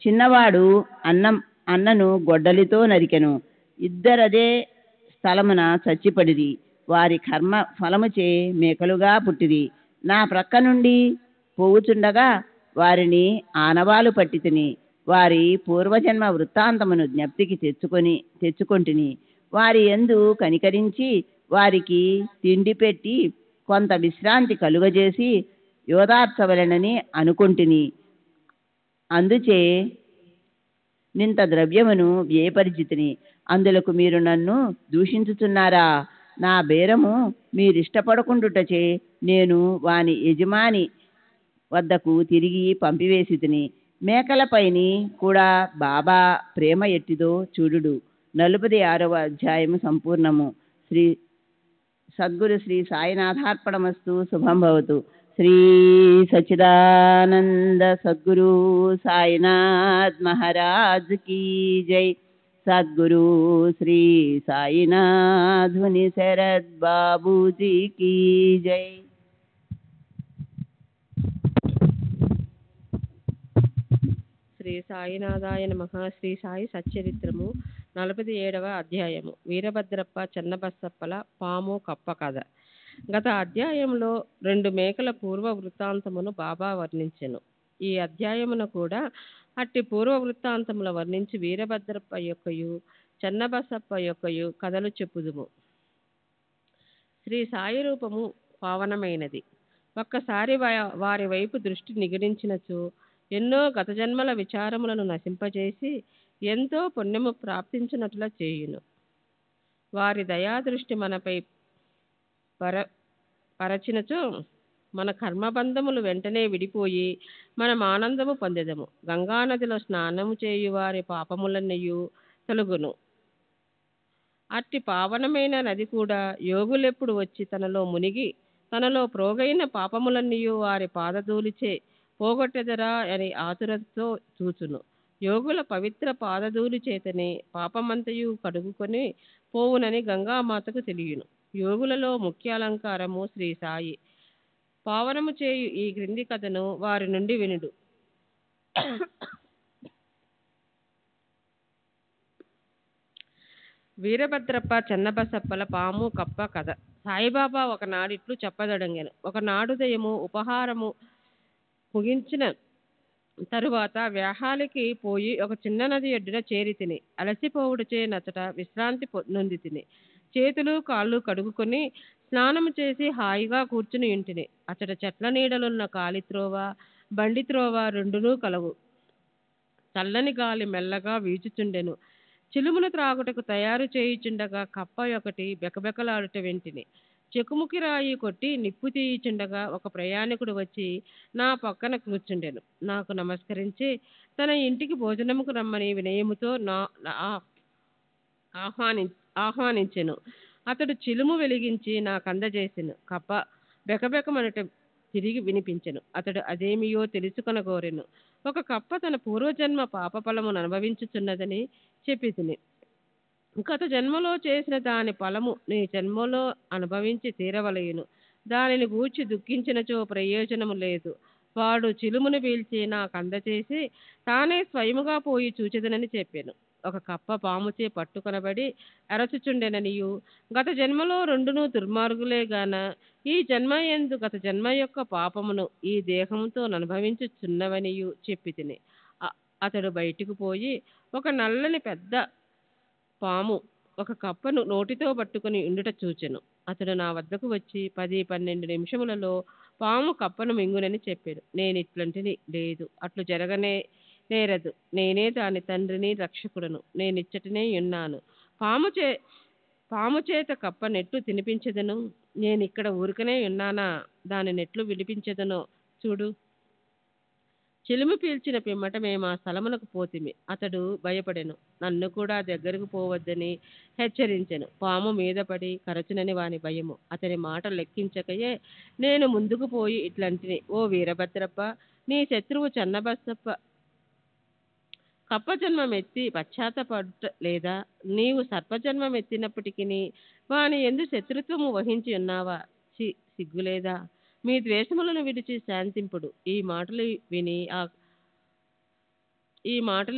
[SPEAKER 7] చిన్నవాడు అన్నను గొడ్డలితో నరికెను. ఇద్దరదే స్థలమున చచ్చిపడిరి. వారి కర్మ ఫలముచే మేకలుగా పుట్టిరి. నా ప్రక్క నుండి పోవుచుండగా వారిని ఆనవాలు పట్టి తిని వారి పూర్వజన్మ వృత్తాంతమును జ్ఞప్తికి తెచ్చుకొంటిని. వారి యందు కనికరించి వారికి తిండి పెట్టి కొంత విశ్రాంతి కలుగజేసి యోదార్చవలెనని అనుకొంటిని. అందుచే నింత ద్రవ్యమును వ్యయపరిచితిని. అందులకు మీరు నన్ను దూషించుచున్నారా? నా బేరము మీరిష్టపడకుండుటచే నేను వాని యజమాని వద్దకు తిరిగి పంపివేసి తిని. మేకలపైని కూడా బాబా ప్రేమ ఎట్టిదో చూడుడు. 46వ అధ్యాయము సంపూర్ణము. శ్రీ సద్గురు శ్రీ సాయినాథార్పణమస్తు. శుభం భవతు. శ్రీ సచ్చిదానంద సద్గురు సాయినాథ్ మహారాజ్ కీ జై. సద్గురు శ్రీ సాయినాథ్ ముని శరద్ బాబూజీ కీ జై.
[SPEAKER 8] శ్రీ సాయినాథాయ నమః. శ్రీ సాయి సచ్చరిత్రము 47వ అధ్యాయము. వీరభద్రప్ప చెన్నబసప్పల పాము కప్ప కథ. గత అధ్యాయంలో 2 మేకల పూర్వ వృత్తాంతమును బాబా వర్ణించెను. ఈ అధ్యాయమున కూడా అట్టి పూర్వ వృత్తాంతముల వర్ణించి వీరభద్రప్ప యొక్కయు చెన్నబసప్ప యొక్కయు కథలు చెప్పుదుము. శ్రీ సాయి రూపము పావనమైనది. ఒక్కసారి వారి వైపు దృష్టి నిగడించినచో ఎన్నో గత జన్మల విచారములను నశింపజేసి ఎంతో పుణ్యము ప్రాప్తించినట్ల చేయును. వారి దయాదృష్టి మనపై పరచినచో మన కర్మబంధములు వెంటనే విడిపోయి మనం ఆనందము పొందెదము. గంగానదిలో స్నానము చేయు వారి పాపములన్నయు తొలగును. అట్టి పావనమైన నది కూడా యోగులెప్పుడు వచ్చి తనలో మునిగి తనలో ప్రోగైన పాపములన్నయు వారి పాదధూలిచే పోగొట్టెదరా అని ఆతురతతో చూచును. యోగుల పవిత్ర పాదధూలి చేతనే పాపమంతయు కడుగుకొని పోవునని గంగామాతకు తెలియను. యోగులలో ముఖ్య అలంకారము శ్రీ సాయి. పావనము చేయు ఈ క్రింది కథను వారి నుండి వినుడు. వీరభద్రప్ప చెన్నబసప్పల పాము కప్ప కథ. సాయిబాబా ఒకనాడిట్లు చెప్పదొడంగెను. ఒకనాడు ఉదయము ఉపహారము ముగించిన తరువాత వ్యాహాలికి పోయి ఒక చిన్న నది ఒడ్డున చేరి తిని అలసిపోవుడుచే నచ్చట విశ్రాంతి నొంది తిని చేతులు కాళ్ళు కడుగుకొని స్నానము చేసి హాయిగా కూర్చుని ఇంటిని. అచ్చట చెట్ల నీడలున్న కాలిత్రోవ బండి త్రోవ రెండునూ కలవు. చల్లని గాలి మెల్లగా వీచుచుండెను. చిలుమును త్రాగుటకు తయారు చేయుచుండగా కప్ప ఒకటి బెకబెకలాడుట వెంటిని. చెకుముకి రాయి కొట్టి నిప్పు తీయుచుండగా ఒక ప్రయాణికుడు వచ్చి నా పక్కన కూర్చుండెను. నాకు నమస్కరించి తన ఇంటికి భోజనముకు రమ్మని వినయముతో ఆహ్వానించెను. అతడు చిలుము వెలిగించి నాకు అందజేసెను. కప్ప బెకబెకమనుట తిరిగి వినిపించెను. అతడు అదేమియో తెలుసుకొనగోరెను. ఒక కప్ప తన పూర్వజన్మ పాపఫలమును అనుభవించుచున్నదని చెప్పి తిని గత జన్మలో చేసిన దాని ఫలము నీ జన్మలో అనుభవించి తీరవలయును. దానిని గూర్చి దుఃఖించినచో ప్రయోజనము లేదు. వాడు చిలుమును పీల్చి నాకు అందచేసి తానే స్వయముగా పోయి చూచెదనని చెప్పాను. ఒక కప్ప పాముచే పట్టుకొనబడి అరచుచుండెననియు గత జన్మలో రెండును దుర్మార్గులే గాన ఈ జన్మ యందు గత జన్మ యొక్క పాపమును ఈ దేహంతో అనుభవించుచున్నవనియు చెప్పి తిని అతడు బయటకు పోయి ఒక నల్లని పెద్ద పాము ఒక కప్పను నోటితో పట్టుకుని ఉండుట చూచెను. అతడు నా వద్దకు వచ్చి 10-12 నిమిషములలో పాము కప్పను మింగునని చెప్పాడు. నేను ఇట్లాంటిని లేదు, అట్లు జరగనే నేరదు. నేనే దాని తండ్రిని రక్షకుడను. నేనిచ్చటనే ఉన్నాను. పాము చేత కప్ప నెట్లు తినిపించదను. నేను ఇక్కడ ఊరికనే ఉన్నానా, దాని నెట్లు విడిపించదనో చూడు. చిలుము పీల్చిన పిమ్మట మేము ఆ స్థలమునకు పోతిమి. అతడు భయపడెను, నన్ను కూడా దగ్గరకు పోవద్దని హెచ్చరించెను. పాము మీద పడి కరచునని వాని భయము. అతని మాట లెక్కించకయే నేను ముందుకు పోయి ఇట్లంటిని, ఓ వీరభద్రప్ప, నీ శత్రువు చెన్నబసప్ప కప్పజన్మమెత్తి పశ్చాత్తపడుట లేదా? నీవు సర్పజన్మమెత్తినప్పటికీ వాని ఎందు శత్రుత్వము వహించి ఉన్నావా? సిగ్గులేదా? మీ ద్వేషములను విడిచి శాంతింపుడు. ఈ మాటలు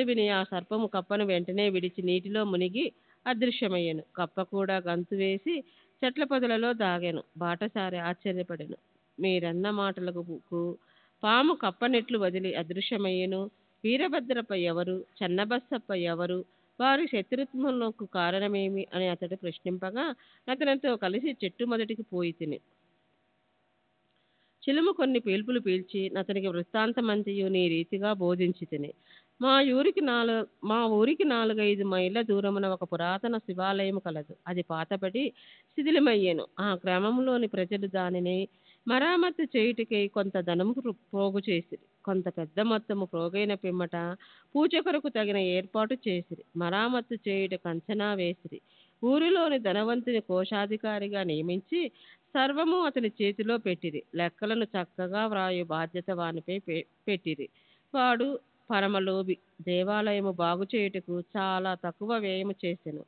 [SPEAKER 8] విని ఆ సర్పము కప్పను వెంటనే విడిచి నీటిలో మునిగి అదృశ్యమయ్యను. కప్ప కూడా గంతు వేసి చెట్ల పొదలలో దాగాను. బాటసారి ఆశ్చర్యపడెను. మీరన్న మాటలకు పాము కప్పనెట్లు వదిలి అదృశ్యమయ్యను. వీరభద్రప్ప ఎవరు? చెన్నబసప్ప ఎవరు? వారి శత్రుత్వములకు కారణమేమి అని అతడు ప్రశ్నింపగా అతనితో కలిసి చెట్టు మొదటికి పోయి తిని చిలుము కొన్ని పీల్పులు పీల్చి అతనికి వృత్తాంతమంతయు నీ రీతిగా బోధించి తిని. మా ఊరికి 4-5 మైళ్ళ దూరమున ఒక పురాతన శివాలయం కలదు. అది పాతబడి శిథిలమయ్యేను. ఆ గ్రామంలోని ప్రజలు దానిని మరామత్తు చేయుటకై కొంత ధనము పోగు చేసిరి. కొంత పెద్ద మొత్తము పోగైన పిమ్మట పూజ కొరకు తగిన ఏర్పాటు చేసిరి. మరామత్తు చేయుటకు అంచనా వేసిరి. ఊరిలోని ధనవంతుని కోశాధికారిగా నియమించి సర్వము అతని చేతిలో పెట్టిరి. లెక్కలను చక్కగా వ్రాయు బాధ్యత వానిపై పెట్టిరి. వాడు పరమలోభి. దేవాలయము బాగు చేయుటకు చాలా తక్కువ వ్యయము చేసెను.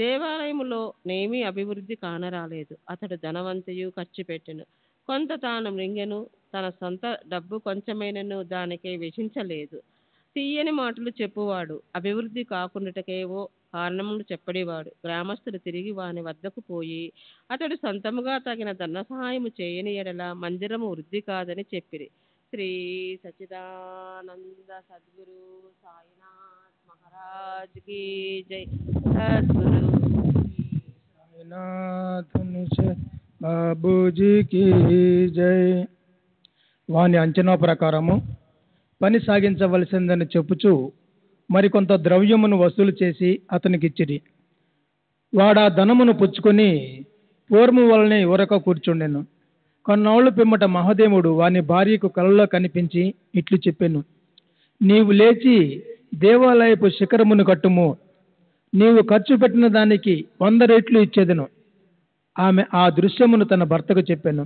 [SPEAKER 8] దేవాలయములో నేమీ అభివృద్ధి కానరాలేదు. అతడు ధనవంతయు ఖర్చు పెట్టెను. కొంత తాను మృంగెను. తన సొంత డబ్బు కొంచెమైనను దానికై వెచ్చించలేదు. తీయని మాటలు చెప్పువాడు. అభివృద్ధి కాకుండాటకేవో కారణములు చెప్పడేవాడు. గ్రామస్తులు తిరిగి వాని వద్దకు పోయి అతడు సొంతముగా తగిన ధన సహాయము చేయని ఎడల మందిరము వృద్ధి కాదని చెప్పిరి. శ్రీ సచ్చిదానంద సద్గురు సాయినాథ్ మహారాజ్ కీ జై. సద్గురు
[SPEAKER 9] బాబూజీకి జై. వాని అంచనా ప్రకారము పని సాగించవలసిందని చెప్పుచూ మరికొంత ద్రవ్యమును వసూలు చేసి అతనికిచ్చిరి. వాడా ధనమును పుచ్చుకొని పూర్వం వలనే ఊరక కూర్చుండెను. కొన్నాళ్ళు పిమ్మట మహాదేవుడు వాని భార్యకు కలలో కనిపించి ఇట్లు చెప్పెను, నీవు లేచి దేవాలయపు శిఖరమును కట్టుము. నీవు ఖర్చు పెట్టిన దానికి 100 రెట్లు ఇచ్చేదను. ఆమె ఆ దృశ్యమును తన భర్తకు చెప్పెను.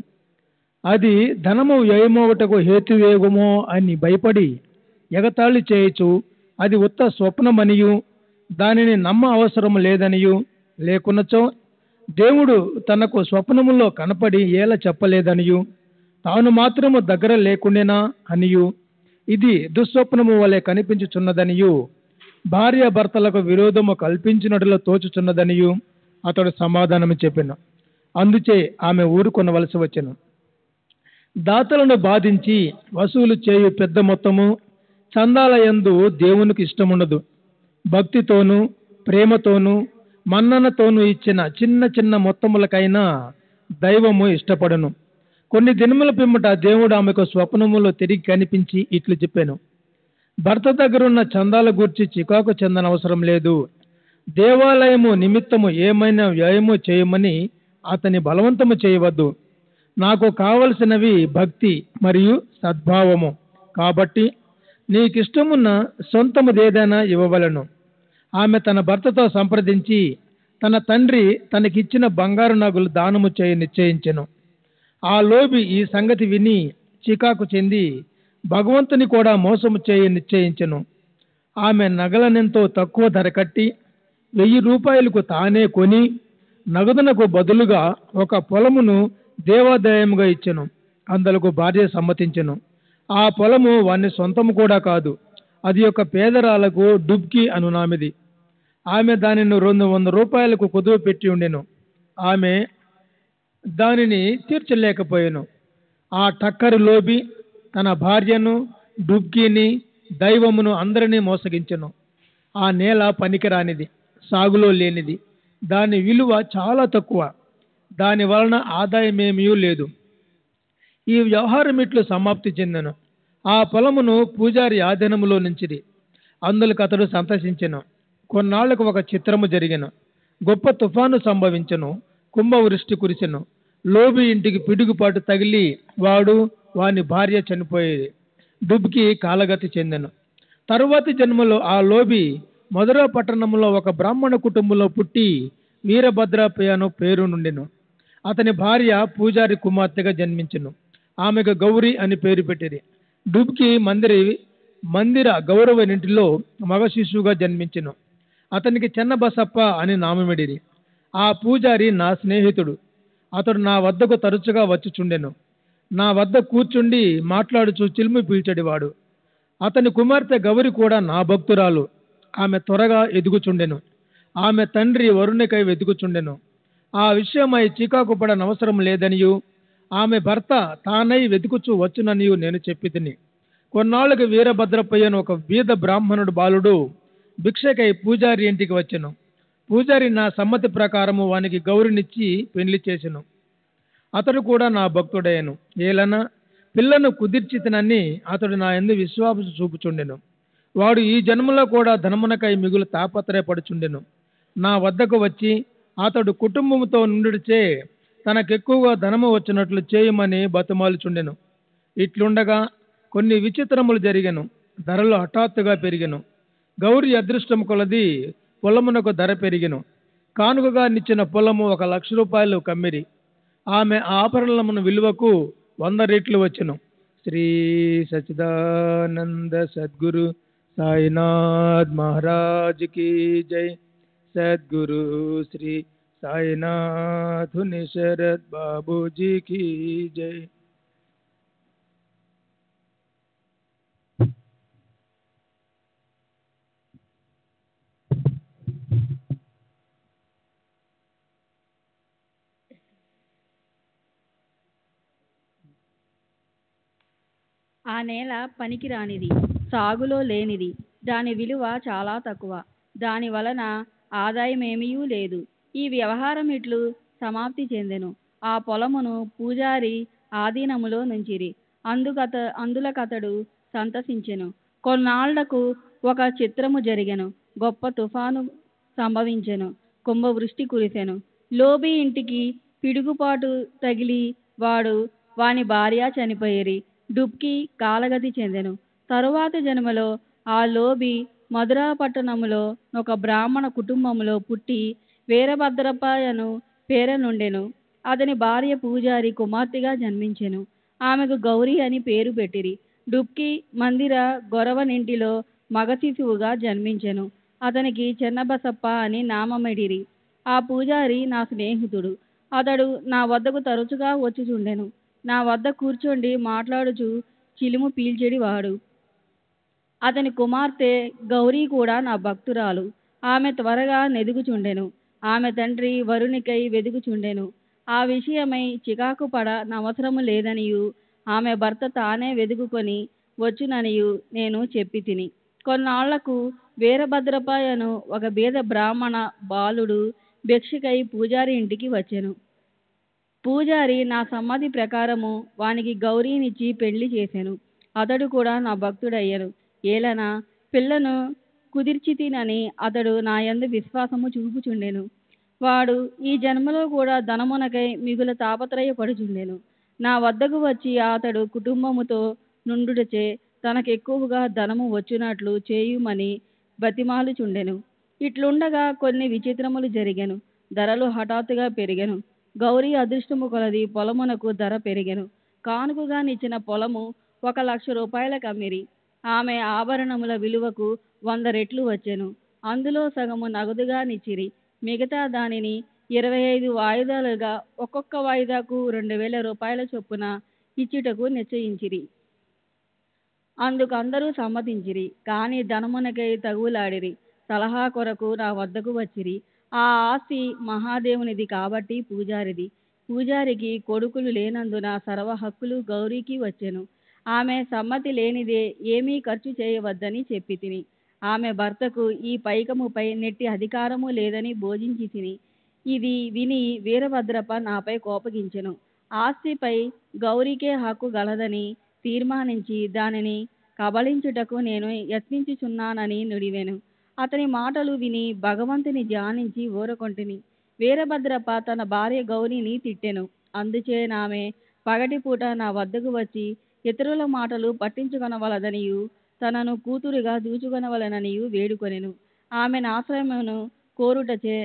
[SPEAKER 9] అది ధనము వ్యయమోగటకు హేతువేగమో అని భయపడి ఎగతాళి చేయొచ్చు. అది ఉత్త స్వప్నమనియు దానిని నమ్మ అవసరం లేదనియు, లేకున్నచో దేవుడు తనకు స్వప్నములో కనపడి ఏల చెప్పలేదనియు, తాను మాత్రము దగ్గర లేకుండేనా అనియు, ఇది దుస్వప్నము వలె కనిపించుచున్నదనియు, భార్య భర్తలకు విరోధము కల్పించినట్లు తోచుచున్నదనియు అతడు సమాధానము చెప్పెను. అందుచే ఆమె ఊరుకొనవలసి వచ్చెను. దాతలను బాధించి వసూలు చేయు పెద్ద మొత్తము చందాల యందు దేవునికి ఇష్టముండదు. భక్తితోనూ ప్రేమతోనూ మన్ననతోనూ ఇచ్చిన చిన్న చిన్న మొత్తములకైనా దైవము ఇష్టపడను. కొన్ని దినముల పిమ్మట దేవుడు ఆమెకు స్వప్నములో తిరిగి కనిపించి ఇట్లు చెప్పాను, భర్త దగ్గరున్న చందాల గూర్చి చికాకు చెందనవసరం లేదు. దేవాలయము నిమిత్తము ఏమైనా వ్యయము చేయమని అతని బలవంతము చేయవద్దు. నాకు కావలసినవి భక్తి మరియు సద్భావము. కాబట్టి నీకిష్టమున్న సొంతముదేదైనా ఇవ్వవలను. ఆమె తన భర్తతో సంప్రదించి తన తండ్రి తనకిచ్చిన బంగారు నగలు దానము చేయ నిశ్చయించెను. ఆ లోబి ఈ సంగతి విని చికాకు చెంది భగవంతుని కూడా మోసము చేయ నిశ్చయించెను. ఆమె నగలనెంతో తక్కువ ధర కట్టి 1000 రూపాయలకు తానే కొని నగదునకు బదులుగా ఒక పొలమును దేవాదాయముగా ఇచ్చెను. అందులకు భార్య సమ్మతించెను. ఆ పొలము వాని సొంతము కూడా కాదు, అది ఒక పేదరాలకు డుబ్కి అనునామిది. ఆమె దానిని 200 రూపాయలకు కుదువ పెట్టి ఉండెను. ఆమె దానిని తీర్చలేకపోయాను. ఆ టక్కరి లోబి తన భార్యను, డుబ్కీని, దైవమును అందరినీ మోసగించెను. ఆ నేల పనికిరానిది, సాగులో లేనిది, దాని విలువ చాలా తక్కువ, దాని వలన ఆదాయమేమీ లేదు. ఈ వ్యవహారం ఇట్లు సమాప్తి చెందెను. ఆ పొలమును పూజారి ఆధీనములో నుంచిది. అందులకు అతడు సంతసించెను. కొన్నాళ్లకు ఒక చిత్రము జరిగెను. గొప్ప తుఫాను సంభవించెను, కుంభవృష్టి కురిసెను. లోబి ఇంటికి పిడుగుపాటు తగిలి వాడు వాని భార్య చనిపోయేది. డుబ్కి కాలగతి చెందెను. తరువాతి జన్మలో ఆ లోబి మధుర పట్టణంలో ఒక బ్రాహ్మణ కుటుంబంలో పుట్టి వీరభద్రపయ్యను పేరు నుండెను. అతని భార్య పూజారి కుమార్తెగా జన్మించెను. ఆమెకు గౌరి అని పేరు పెట్టిరి. డుబ్కి మందిర గౌరవనింటిలో మగ శిశువుగా జన్మించెను. అతనికి చెన్నబసప్ప అని నామమిడిరి. ఆ పూజారి నా స్నేహితుడు. అతడు నా వద్దకు తరచుగా వచ్చుచుండెను. నా వద్ద కూర్చుండి మాట్లాడుచు చిలుము పీల్చడివాడు. అతని కుమార్తె గౌరి కూడా నా భక్తురాలు. ఆమె త్వరగా ఎదుగుచుండెను. ఆమె తండ్రి వరుణికై వెతుకుచుండెను. ఆ విషయమై చీకాకు పడనవసరం లేదనియు ఆమె భర్త తానై వెతుకుచు వచ్చుననియు నేను చెప్పి తిని. కొన్నాళ్ళకి వీరభద్రపయ్యను ఒక బీద బ్రాహ్మణుడు బాలుడు భిక్షకై పూజారి ఇంటికి వచ్చెను. పూజారి నా సమ్మతి ప్రకారము వానికి గౌరినిచ్చి పెళ్లి చేసెను. అతడు కూడా నా భక్తుడయ్యను. ఏలన పిల్లను కుదిర్చితనని అతడు నా యందు విశ్వాసం చూపుచుండెను. వాడు ఈ జన్మలో కూడా ధనమునకై మిగులు తాపత్రయపడుచుండెను. నా వద్దకు వచ్చి అతడు కుటుంబముతో నుండిచే తనకెక్కువగా ధనము వచ్చినట్లు చేయమని బతుమాలుచుండెను. ఇట్లుండగా కొన్ని విచిత్రములు జరిగెను. ధరలు హఠాత్తుగా పెరిగెను. గౌరి అదృష్టం కొలది పొలమునకు ధర పెరిగెను. కానుకగా నిచ్చిన పొలము 1,00,000 రూపాయలు కమ్మిరి. ఆమె ఆభరణమును విలువకు 100 రెట్లు వచ్చెను. శ్రీ సచిదానంద సద్గురు సాయినాథ్ మహారాజ్ की जय. सद्गुरु श्री साईनाथ शरद बाबू जी की जय.
[SPEAKER 5] ఆ నేల పనికిరానిది, సాగులో లేనిది, దాని విలువ చాలా తక్కువ, దాని వలన ఆదాయమేమీ లేదు. ఈ వ్యవహారం ఇట్లు సమాప్తి చెందెను. ఆ పొలమును పూజారి ఆధీనములో నుంచిరి. అందులకతడు సంతసించెను. కొన్నాళ్లకు ఒక చిత్రము జరిగెను. గొప్ప తుఫాను సంభవించెను, కుంభవృష్టి కురిసెను. లోబి ఇంటికి పిడుగుపాటు తగిలి వాని భార్య చనిపోయిరి. డుబ్కి కాలగతి చెందెను. తరువాత జన్మలో ఆ లోబి మధురా పట్టణములో ఒక బ్రాహ్మణ కుటుంబములో పుట్టి వీరభద్రపయ్యను పేరనుండెను. అతని భార్య పూజారి కుమార్తెగా జన్మించెను. ఆమెకు గౌరి అని పేరు పెట్టిరి. డుబ్కి మందిర గొరవనింటిలో మగ శిశువుగా జన్మించెను. అతనికి చెన్నబసప్ప అని నామమిడిరి. ఆ పూజారి నా స్నేహితుడు. అతడు నా వద్దకు తరచుగా వచ్చుచుండెను. నా వద్ద కూర్చొండి మాట్లాడుచు చిలుము పీల్చెడివాడు. అతని కుమార్తె గౌరీ కూడా నా భక్తురాలు. ఆమె త్వరగా నెదుగుచుండెను. ఆమె తండ్రి వరుణికై వెదుకుచుండెను. ఆ విషయమై చికాకు పడనవసరము లేదనియు ఆమె భర్త తానే వెదుకుకొని వచ్చుననియు నేను చెప్పి తిని. కొన్నాళ్లకు వీరభద్రపయ్యను ఒక బీద బ్రాహ్మణ బాలుడు భిక్షకై పూజారి ఇంటికి వచ్చెను. పూజారి నా సమ్మతి ప్రకారము వానికి గౌరీనిచ్చి పెళ్లి చేసెను. అతడు కూడా నా భక్తుడయ్యను. ఏలన పిల్లను కుదిర్చితినని అతడు నా యందు విశ్వాసము చూపుచుండెను. వాడు ఈ జన్మలో కూడా ధనమునకై మిగుల తాపత్రయపడుచుండెను. నా వద్దకు వచ్చి అతడు కుటుంబముతో నుండుటచే తనకెక్కువగా ధనము వచ్చునట్లు చేయుమని బతిమాలుచుండెను. ఇట్లుండగా కొన్ని విచిత్రములు జరిగెను. ధరలు హఠాత్తుగా పెరిగెను. గౌరీ అదృష్టము కొలది పొలమునకు ధర పెరిగెను. కానుకగా నిచ్చిన పొలము 1,00,000 రూపాయల కమ్మిరి. ఆమె ఆభరణముల విలువకు 100 రెట్లు వచ్చెను. అందులో సగము నగదుగా నిచ్చిరి. మిగతా దానిని 25 వాయిదాలుగా ఒక్కొక్క వాయిదాకు 2,000 రూపాయల చొప్పున ఇచ్చుటకు నిశ్చయించిరి. అందుకు అందరూ సమ్మతించిరి. కానీ ధనమునకై తగులాడిరి. సలహా కొరకు నా వద్దకు వచ్చిరి. ఆ ఆస్తి మహాదేవునిది కాబట్టి పూజారిది. పూజారికి కొడుకులు లేనందున సర్వ హక్కులు గౌరీకి వచ్చెను. ఆమె సమ్మతి లేనిదే ఏమీ ఖర్చు చేయవద్దని చెప్పి తిని. ఆమె భర్తకు ఈ పైకముపై నెట్టి అధికారము లేదని బోధించి తిని. ఇది విని వీరభద్రప్ప నాపై కోపగించెను. ఆస్తిపై గౌరీకే హక్కు గలదని తీర్మానించి దానిని కబళించుటకు నేను యత్నించుచున్నానని నుడివెను. అతని మాటలు విని భగవంతుని ధ్యానించి ఊరకొంటిని. వీరభద్రప్ప తన భార్య గౌరిని తిట్టెను. అందుచేనామె పగటిపూట నా వద్దకు వచ్చి ఇతరుల మాటలు పట్టించుకొనవలదనియు తనను కూతురుగా చూచుకొనవలననియు వేడుకొనెను. ఆమె నాశ్రయమును కోరుటచే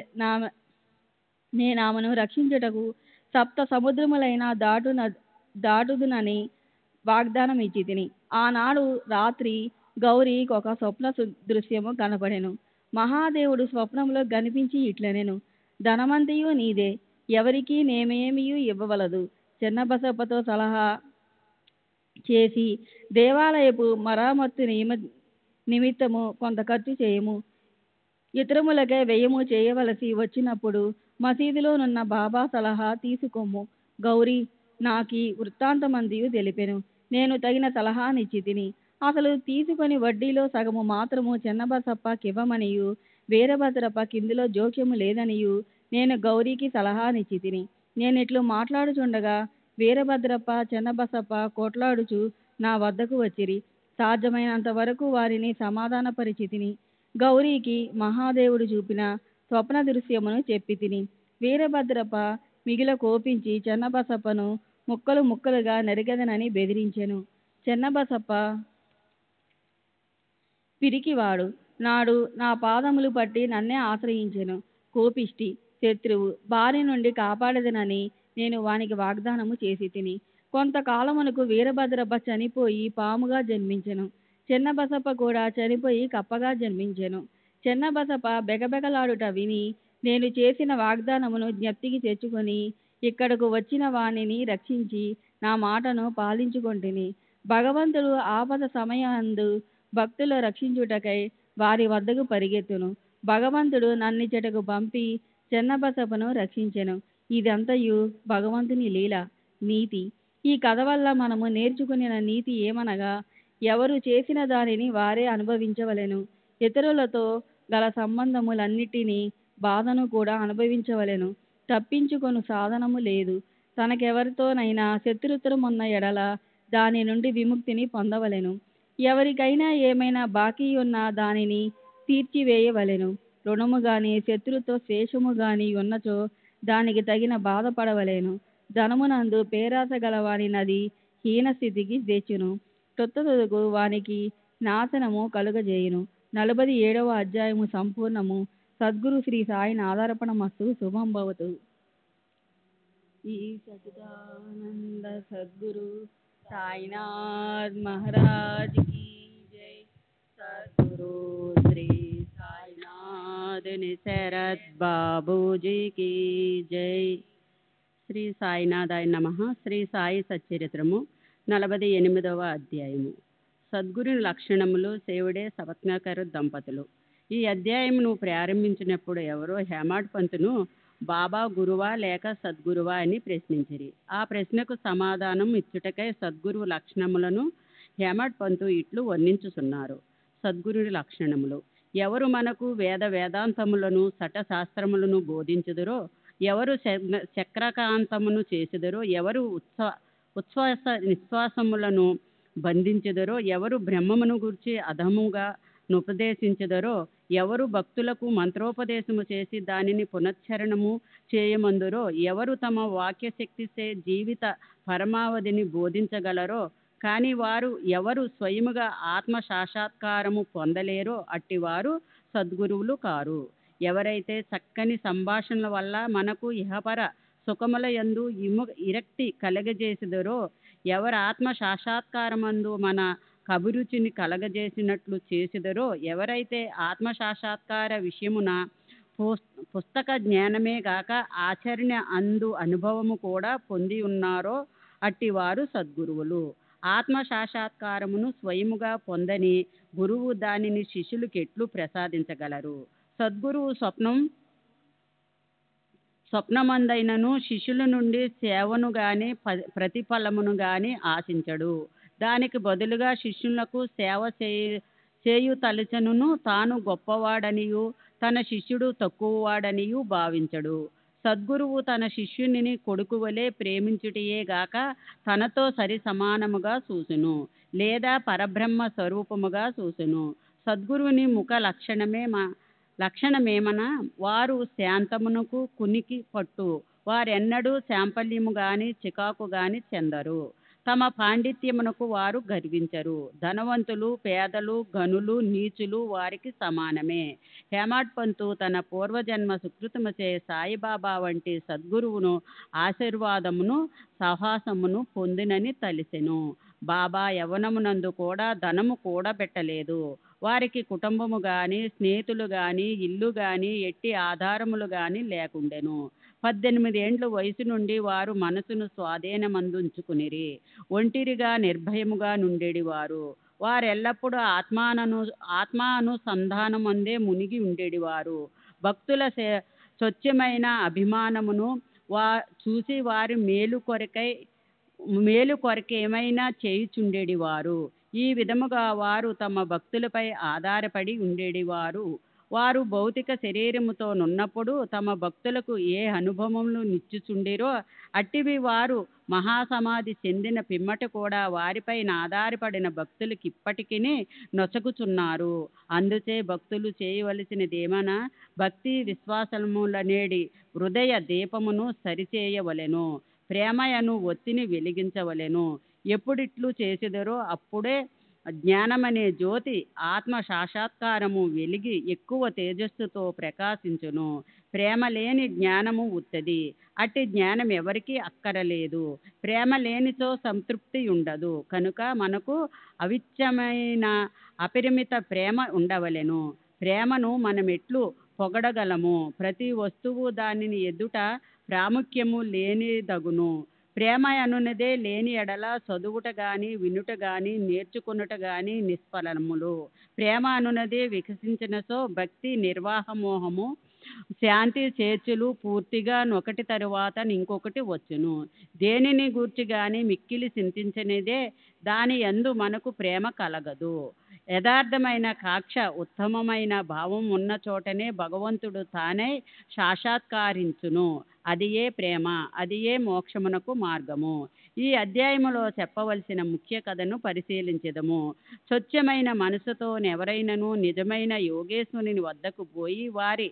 [SPEAKER 5] నేనామెను రక్షించుటకు 7 సముద్రములైన దాటుదునని వాగ్దానం ఇచ్చి తిని. ఆనాడు రాత్రి గౌరికి ఒక స్వప్న దృశ్యము కనపడెను. మహాదేవుడు స్వప్నంలో కనిపించి ఇట్లనెను, ధనమంతయు నీదే, ఎవరికి నేమేమియు ఇవ్వవలదు. చెన్నబసప్పతో సలహా చేసి దేవాలయపు మరామత్తు నిమిత్తము కొంత ఖర్చు చేయము. ఇతరములకే వ్యయము చేయవలసి వచ్చినప్పుడు మసీదులోనున్న బాబా సలహా తీసుకోము. గౌరీ నాకీ వృత్తాంతమంతయు తెలిపెను. నేను తగిన సలహానిచ్చి తిని. అసలు తీసుకొని వడ్డీలో సగము మాత్రము చెన్నబసప్పకివ్వమనియు వీరభద్రప్పకిందులో జోక్యము లేదనియు నేను గౌరీకి సలహానిచ్చి తిని. నేనిట్లు మాట్లాడుచుండగా వీరభద్రప్ప చెన్నబసప్ప కోట్లాడుచు నా వద్దకు వచ్చిరి. సాధ్యమైనంత వరకు వారిని సమాధానపరిచి తిని. గౌరీకి మహాదేవుడు చూపిన స్వప్న దృశ్యమును చెప్పి తిని. వీరభద్రప్ప మిగిల కోపించి చెన్నబసప్పను ముక్కలు ముక్కలుగా నరికెదనని బెదిరించెను. చెన్నబసప్ప పిరికివాడు. నాడు నా పాదములు పట్టి నన్నే ఆశ్రయించెను. కోపిష్టి, శత్రువు, బారి నుండి కాపాడదనని నేను వానికి వాగ్దానము చేసి తిని. కొంతకాలమునకు వీరభద్రప్ప చనిపోయి పాముగా జన్మించెను. చెన్నబసప్ప కూడా చనిపోయి కప్పగా జన్మించెను. చెన్నబసప్ప బెగబెగలాడుట విని నేను చేసిన వాగ్దానమును జ్ఞప్తికి తెచ్చుకొని ఇక్కడకు వచ్చిన వానిని రక్షించి నా మాటను పాలించుకొంటిని. భగవంతుడు ఆపద సమయందు భక్తుల రక్షించుటకై వారి వద్దకు పరిగెత్తును. భగవంతుడు నన్నిచ్చటకు పంపి చెన్నబసప్పను రక్షించెను. ఇదంతయు భగవంతుని లీల, నీతి. ఈ కథ వల్ల మనము నేర్చుకున్న నీతి ఏమనగా, ఎవరు చేసిన దానిని వారే అనుభవించవలెను. ఇతరులతో గల సంబంధములన్నిటినీ బాధను కూడా అనుభవించవలెను. తప్పించుకొను సాధనము లేదు. తనకెవరితోనైనా శత్రుత్వమున్న ఎడల దాని నుండి విముక్తిని పొందవలెను. ఎవరికైనా ఏమైనా బాకీ ఉన్న దానిని తీర్చివేయవలెను. రుణము గాని శత్రుత్వ శేషము గాని ఉన్నచో దానికి తగిన బాధపడవలెను. ధనమునందు పేరాస గలవాని నది హీనస్థితికి తెచ్చును. తొత్తతుదకు వానికి నాశనము కలుగజేయును. 47వ అధ్యాయము సంపూర్ణము. సద్గురు శ్రీ సాయి నాదార్పణమస్తు. శుభం భవతు. ఈ సచిదానంద సద్గురు సాయినాథ్ మహారాజ్ की जय. सद्गुरु श्री साईनाथ निसरद बाबूजी की जय. శ్రీ సాయినాథాయ నమః. శ్రీ సాయి సచ్చరిత్రము 48వ అధ్యాయము. సద్గురుని లక్షణములు, సేవుడే సవత్నాకరు దంపతులు. ఈ అధ్యాయమును ప్రారంభించినప్పుడు ఎవరో హేమాడ్ పంతును బాబా గురువా లేక సద్గురువా అని ప్రశ్నించిరి. ఆ ప్రశ్నకు సమాధానం ఇచ్చుటకై సద్గురు లక్షణములను హేమాడ్ పంతు ఇట్లు వర్ణించుచున్నారు. సద్గురుని లక్షణములు: ఎవరు మనకు వేదాంతములను శటశాస్త్రములను బోధించుదురో, ఎవరు చక్రకాంతమును చేసిదరో, ఎవరు ఉచ్ఛ్వాస నిశ్వాసములను బంధించుదరో, ఎవరు బ్రహ్మమును గూర్చి అధముగా ఉపదేశించుదరో, ఎవరు భక్తులకు మంత్రోపదేశము చేసి దానిని పునశ్చరణము చేయమందురో, ఎవరు తమ వాక్యశక్తిచే జీవిత పరమావధిని బోధించగలరో, కానీ వారు ఎవరు స్వయముగా ఆత్మ సాక్షాత్కారము పొందలేరో అట్టివారు సద్గురువులు కారు. ఎవరైతే చక్కని సంభాషణల వల్ల మనకు ఇహపర సుఖముల యందు విరక్తి కలగజేసిదరో, ఎవరు ఆత్మ సాక్షాత్కారమందు మన అభిరుచిని కలగజేసినట్లు చేసిదరో, ఎవరైతే ఆత్మ సాక్షాత్కార విషయమున పుస్తక జ్ఞానమే గాక ఆచరణ అందు అనుభవము కూడా పొంది ఉన్నారో అట్టివారు సద్గురువులు. ఆత్మ సాక్షాత్కారమును స్వయముగా పొందని గురువు దానిని శిష్యులకెట్లు ప్రసాదించగలరు? సద్గురువు స్వప్నమందైనను శిష్యుల నుండి సేవను గాని ప్రతిఫలమును గాని ఆశించడు. దానికి బదులుగా శిష్యులకు సేవ చేయు తలచనును తాను గొప్పవాడనియు తన శిష్యుడు తక్కువవాడనియు భావించడు. సద్గురువు తన శిష్యుని కొడుకు వలె ప్రేమించుటయే గాక తనతో సరి సమానముగా చూసును, లేదా పరబ్రహ్మ స్వరూపముగా చూసును.
[SPEAKER 10] సద్గురువుని ముఖ లక్షణమేమన వారు శాంతమునకు కునికి పట్టు వారెన్నడూ శాంపల్యము గాని చికాకు గాని చెందరు. తమ పాండిత్యమునకు వారు గర్వించరు. ధనవంతులు పేదలు గనులు నీచులు వారికి సమానమే. హేమాడ్ పంతు తన పూర్వజన్మ సుకృతముచే సాయిబాబా వంటి సద్గురువును ఆశీర్వాదమును సహాసమును పొందినని తలిసెను. బాబా యవ్వనమునందు కూడా ధనము కూడబెట్టలేదు. వారికి కుటుంబము గాని స్నేహితులు గాని ఇల్లు గాని ఎట్టి ఆధారములు గాని లేకుండెను. 18 ఏండ్ల వయసు నుండి వారు మనసును స్వాధీనమందుంచుకునిరి. ఒంటిరిగా నిర్భయముగా నుండేడివారు. వారెల్లప్పుడూ ఆత్మానుసంధానమందే మునిగి ఉండేడివారు. భక్తుల స్వచ్ఛమైన అభిమానమును చూసి వారి మేలు కొరకేమైనా చేయుచుండేడివారు. ఈ విధముగా వారు తమ భక్తులపై ఆధారపడి ఉండేడివారు. వారు భౌతిక శరీరముతో నున్నప్పుడు తమ భక్తులకు ఏ అనుభవములు నిచ్చుచుండిరో అట్టివి వారు మహాసమాధి చెందిన పిమ్మట కూడా వారిపైన ఆధారపడిన భక్తులకి ఇప్పటికీ నొసగుచున్నారు. అందుచే భక్తులు చేయవలసినదేమనా భక్తి విశ్వాసములనేడి హృదయ దీపమును సరిచేయవలెను. ప్రేమయను ఒత్తిని వెలిగించవలెను. ఎప్పుడిట్లు చేసెదరో అప్పుడే జ్ఞానమనే జ్యోతి ఆత్మ సాక్షాత్కారము వెలిగి ఎక్కువ తేజస్సుతో ప్రకాశించును. ప్రేమ లేని జ్ఞానము ఉత్తది. అట్టి జ్ఞానం ఎవరికీ అక్కరలేదు. ప్రేమ లేనిచో సంతృప్తి ఉండదు. కనుక మనకు అవిచ్ఛమైన అపరిమిత ప్రేమ ఉండవలెను. ప్రేమను మనమెట్లు పొగడగలము? ప్రతి వస్తువు దానిని ఎదుట ప్రాముఖ్యము లేనిదగును. ప్రేమ అనున్నదే లేని ఎడల చదువుట గాని వినుట గాని నేర్చుకునుట గాని నిష్ఫలములు. ప్రేమ అనున్నదే వికసించినచో భక్తి నిర్వాహమోహము శాంతి చేర్చులు పూర్తిగా ఒకటి తరువాత ఇంకొకటి వచ్చును. దేనిని గూర్చి గాని మిక్కిలి చింతించనిదే దాని యందు మనకు ప్రేమ కలగదు. యథార్థమైన కాక్ష ఉత్తమమైన భావం ఉన్న చోటనే భగవంతుడు తానై సాక్షాత్కరించును. అదియే ప్రేమ. అదియే మోక్షమునకు మార్గము. ఈ అధ్యాయములో చెప్పవలసిన ముఖ్య కథను పరిశీలించెదము. స్వచ్ఛమైన మనసుతో ఎవరైనను నిజమైన యోగేశ్వరుని వద్దకు పోయి వారి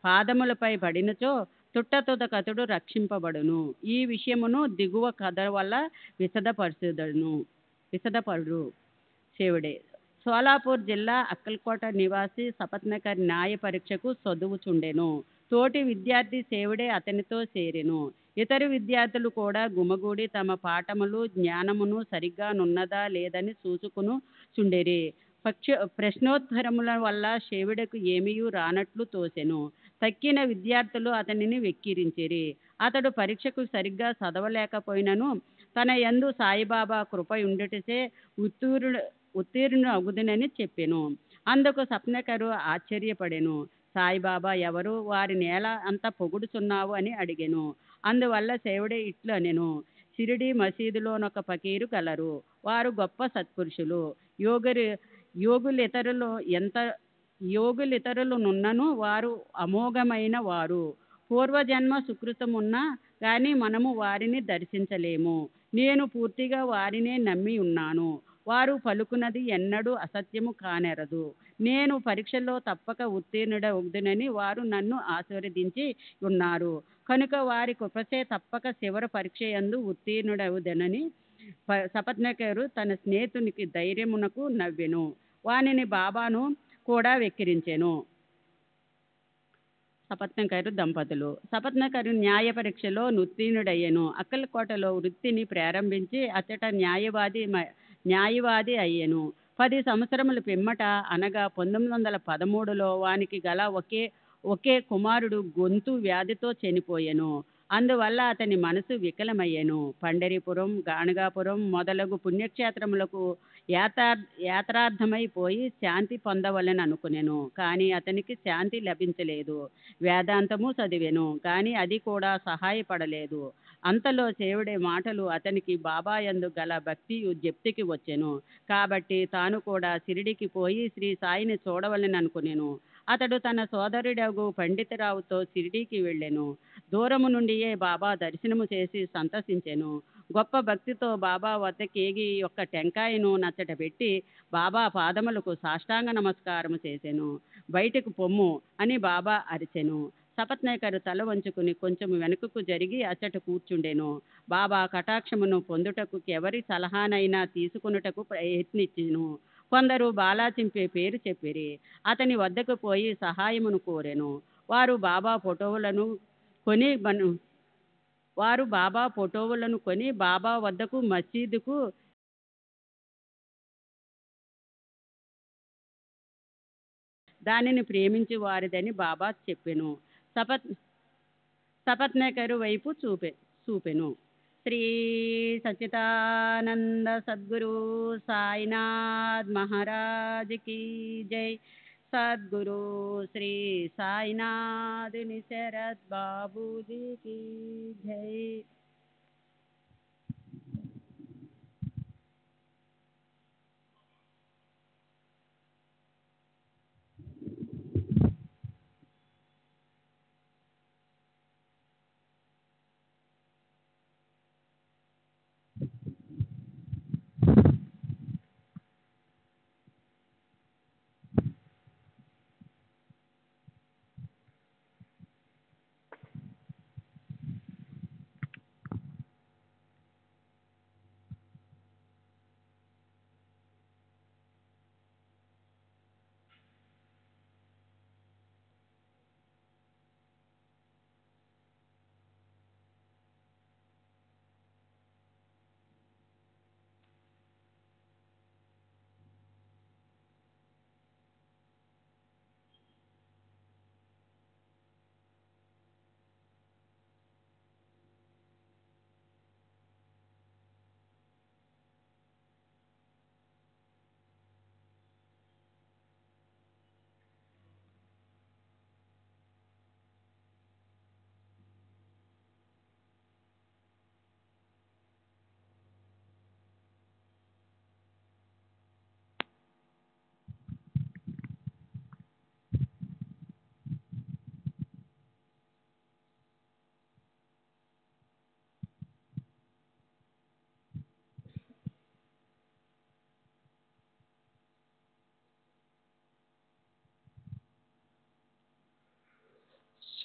[SPEAKER 10] పాదములపై పడినచో తుట్టతుదకతుడు రక్షింపబడును. ఈ విషయమును దిగువ కథ వల్ల విశదపడు శివుడే. సోలాపూర్ జిల్లా అక్కల్కోట నివాసి సపత్నకర్ న్యాయ పరీక్షకు చదువుచుండెను. తోటి విద్యార్థి సేవుడే అతనితో చేరెను. ఇతర విద్యార్థులు కూడా గుమగూడి తమ పాఠములు జ్ఞానమును సరిగ్గా నున్నదా లేదని చూసుకును చుండెరి. ప్రశ్నోత్తరముల వల్ల శివుడకు ఏమీయూ రానట్లు తోసెను. తక్కిన విద్యార్థులు అతనిని వెక్కిరించిరి. అతడు పరీక్షకు సరిగ్గా చదవలేకపోయినను తన యందు సాయిబాబా కృప ఉండుటచే ఉత్తీర్ణుడు అగుదునని చెప్పెను. అందుకు సప్నకరు ఆశ్చర్యపడెను. సాయిబాబా ఎవరు? వారిని ఎలా అంత పొగుడుచున్నావు అని అడిగెను. అందువల్ల శివుడే ఇట్లు అనెను. షిరిడి మసీదులోనొక ఫకీరు గలరు. వారు గొప్ప సత్పురుషులు. యోగులితరులు నున్నను వారు అమోఘమైన వారు. పూర్వజన్మ సుకృతమున్నా కానీ మనము వారిని దర్శించలేము. నేను పూర్తిగా వారినే నమ్మి ఉన్నాను. వారు పలుకున్నది ఎన్నడూ అసత్యము కానెరదు. నేను పరీక్షలో తప్పక ఉత్తీర్ణుడవుదునని వారు నన్ను ఆశీర్వదించి ఉన్నారు. కనుక వారి కృపచే తప్పక చివరి పరీక్ష యందు ఉత్తీర్ణుడవుదనని సపత్నకరు తన స్నేహితునికి ధైర్యమునకు నవ్వెను. వానిని బాబాను కూడా వెక్కిరించెను. సపత్నకరు దంపతులు. సపత్నకరు న్యాయ పరీక్షలో ఉత్తీర్ణుడయ్యెను. అక్కలకోటలో వృత్తిని ప్రారంభించి అచ్చట న్యాయవాది అయ్యెను. 10 సంవత్సరముల పిమ్మట అనగా 1913లో వానికి గల ఒకే కుమారుడు గొంతు వ్యాధితో చనిపోయెను. అందువల్ల అతని మనసు వికలమయ్యెను. పండరిపురం గాణగాపురం మొదలగు పుణ్యక్షేత్రములకు యాత్రార్థమై పోయి శాంతి పొందవలని అనుకునెను. కానీ అతనికి శాంతి లభించలేదు. వేదాంతము చదివెను కానీ అది కూడా సహాయపడలేదు. అంతలో శివుడి మాటలు అతనికి బాబాయందు గల భక్తియు జ్ఞప్తికి వచ్చెను. కాబట్టి తాను కూడా షిరిడికి పోయి శ్రీ సాయిని చూడవలని అనుకునెను. అతడు తన సోదరుడగు పండితరావుతో షిరిడీకి వెళ్ళెను. దూరము నుండియే బాబా దర్శనము చేసి సంతసించెను. గొప్ప భక్తితో బాబా వద్దకేగి యొక్క టెంకాయను నచ్చట పెట్టి బాబా పాదములకు సాష్టాంగ నమస్కారము చేసెను. బయటకు పొమ్ము అని బాబా అరిచెను. సపత్నేకరు తల వంచుకుని కొంచెం వెనుకకు జరిగి అచ్చట కూర్చుండెను. బాబా కటాక్షమును పొందుటకు ఎవరి సలహానైనా తీసుకున్నటకు ప్రయత్నించెను. కొందరు బాలాచింపే పేరు చెప్పిరి. అతని వద్దకు పోయి సహాయమును కోరెను. వారు బాబా ఫోటోలను కొని బాబా వద్దకు మసీదుకు దానిని ప్రేమించి వారిదని బాబా చెప్పెను. సపత్నేకరు వైపు చూపెను. శ్రీ సచ్చిదానంద సద్గురు సాయినాథ్ మహారాజ్ की जय. सद्गुरु श्री साईनाथ शरद बाबू जी की जय.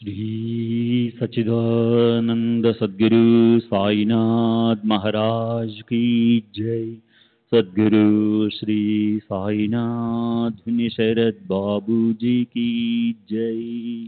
[SPEAKER 3] श्री सच्चिदानंद सद्गुरु साईनाथ महाराज की जय. सद्गुरु श्री साईनाथ शरद बाबू जी की जय.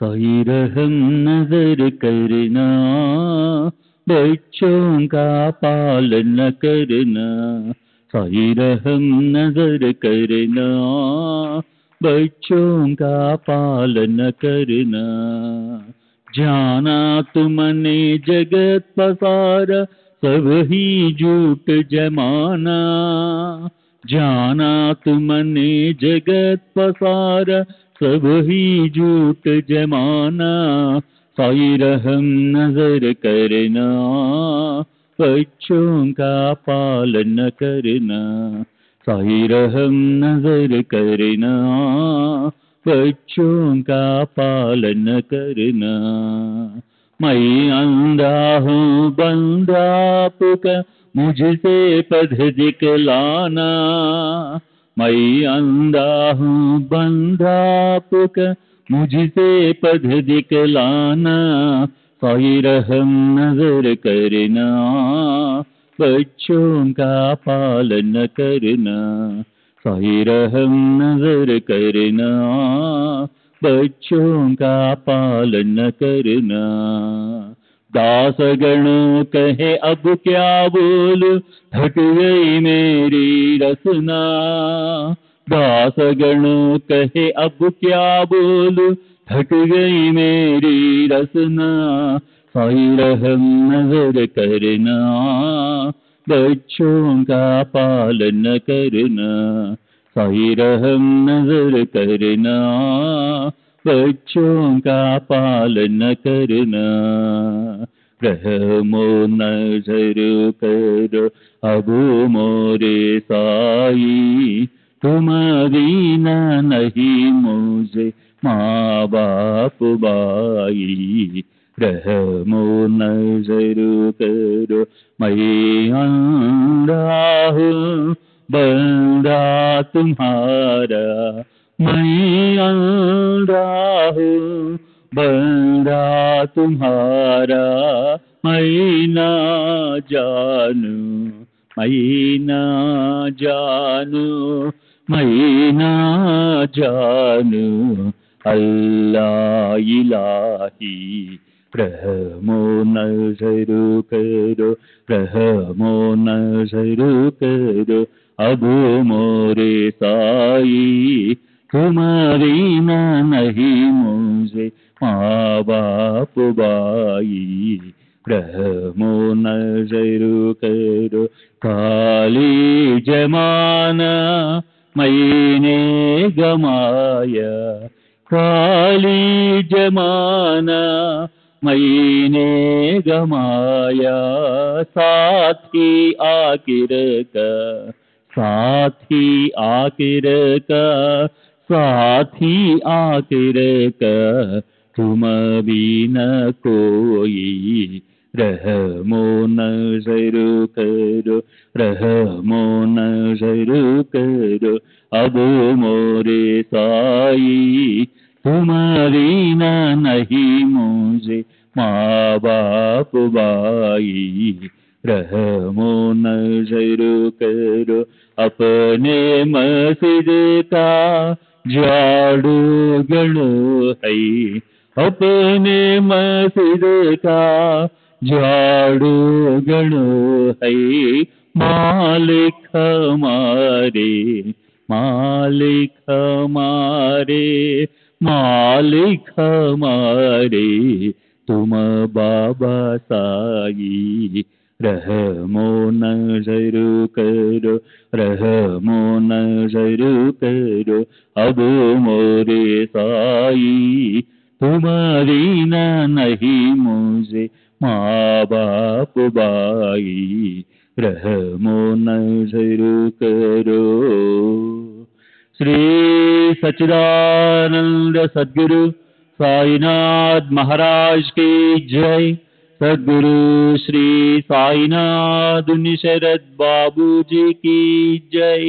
[SPEAKER 3] साई रहम नजर करना, बच्चों का पालन करना. साई रहम नजर करना, बच्चों का पालन करना. जाना तुमने जगत पसारा, सब ही झूठ जमाना. जाना तुमने जगत पसारा, सब ही झूठ जमाना. साई रहम नजर करना, बच्चों का पालन करना. साई रहम नजर करना, बच्चों का पालन करना. मैं अंधा हूँ बंदा आपका, मुझसे पद दिखलाना. मैं अंधा हूँ बंदा आपका, मुझसे पद दिखलाना. साई रहम नजर करना, बच्चों का पालन करना. साई रहम नजर करना, बच्चों का पालन करना. दासगणों कहे अब क्या बोलूं, थक गई मेरी रसना. दासगणों कहे अब क्या बोलूं, थक गई मेरी रसना. साई रहम नजर करना, बच्चों का पालन करना. साई रहम नजर करना, बच्चों का पालन करना. रहमो नजर करो अब मोरे साई, तुम दीना नहीं मुझे माँ बाप बाई. रहमो नजर करो मैं अंधा हूँ बंदा तुम्हारा मैं अंधा हूँ बंदा तुम्हारा मैं ना जानू मैं ना जानू मैं ना जानू अल्लाह इलाही रहमो नजर करो रहमो नजर करो अब मोरे साई तुम्हारी ना नहीं मुझे माँ बाप बाई रहमो नजर करो काली जमाना मैंने गमाया काली जमाना मैंने गमाया साथी आखिर का साथी आखिर का साथी आखिर का तुम भी न कोई रहमो नजर करो रहमो नजर करो अब मोरे साई तुम्हारी ना नहीं मुझे माँ बाप बाई रहमो नजर करो अपने मस्जिद का झाड़ू गड़ो है अपने मस्जिद का झाड़ू गड़ो है मालिक हमारे मालिक हमारे मालिक हमारे तुम बाबा साई रहमो नजर करो रहमो नजर करो अब मोरे साई तुम्हारी ना नहीं मुझे माँ बाप बाई रहमो नजर करो। श्री सच्चिदानंद सद्गुरु साईनाथ महाराज की जय। सद्गुरु श्री साईनाथ शरद बाबू जी की जय।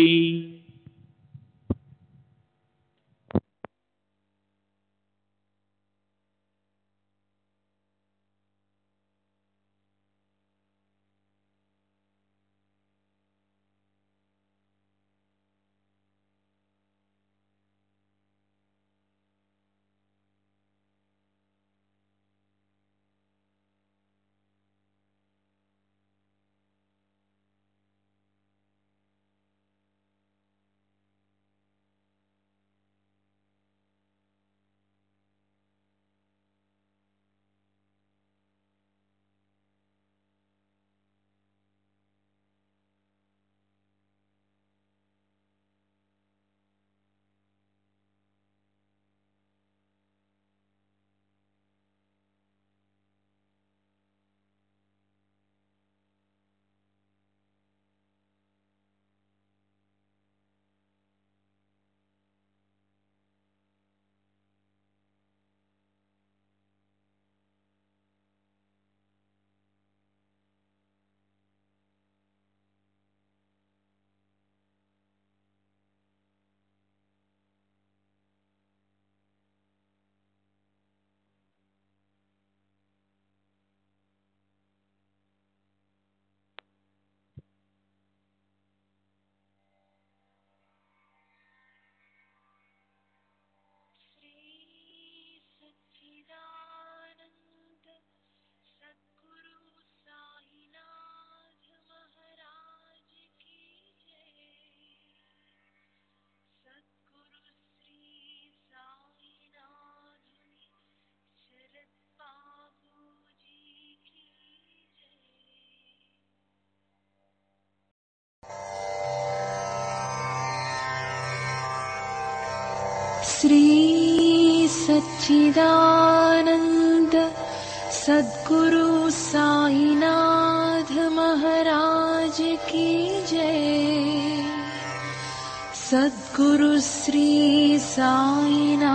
[SPEAKER 4] श्री सच्चिदानंद सद्गुरु साईनाथ महाराज की जय। सद्गुरु श्री साईनाथुनि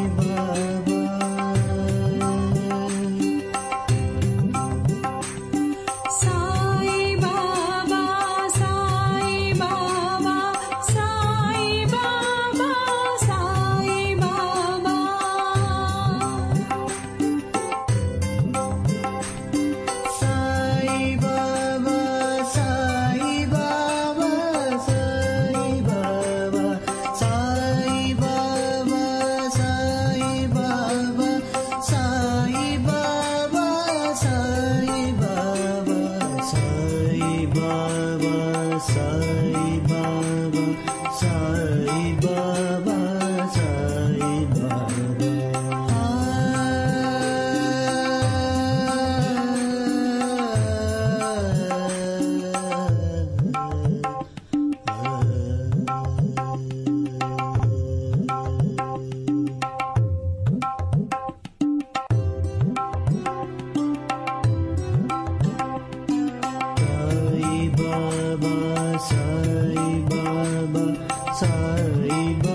[SPEAKER 11] సాయి బాబా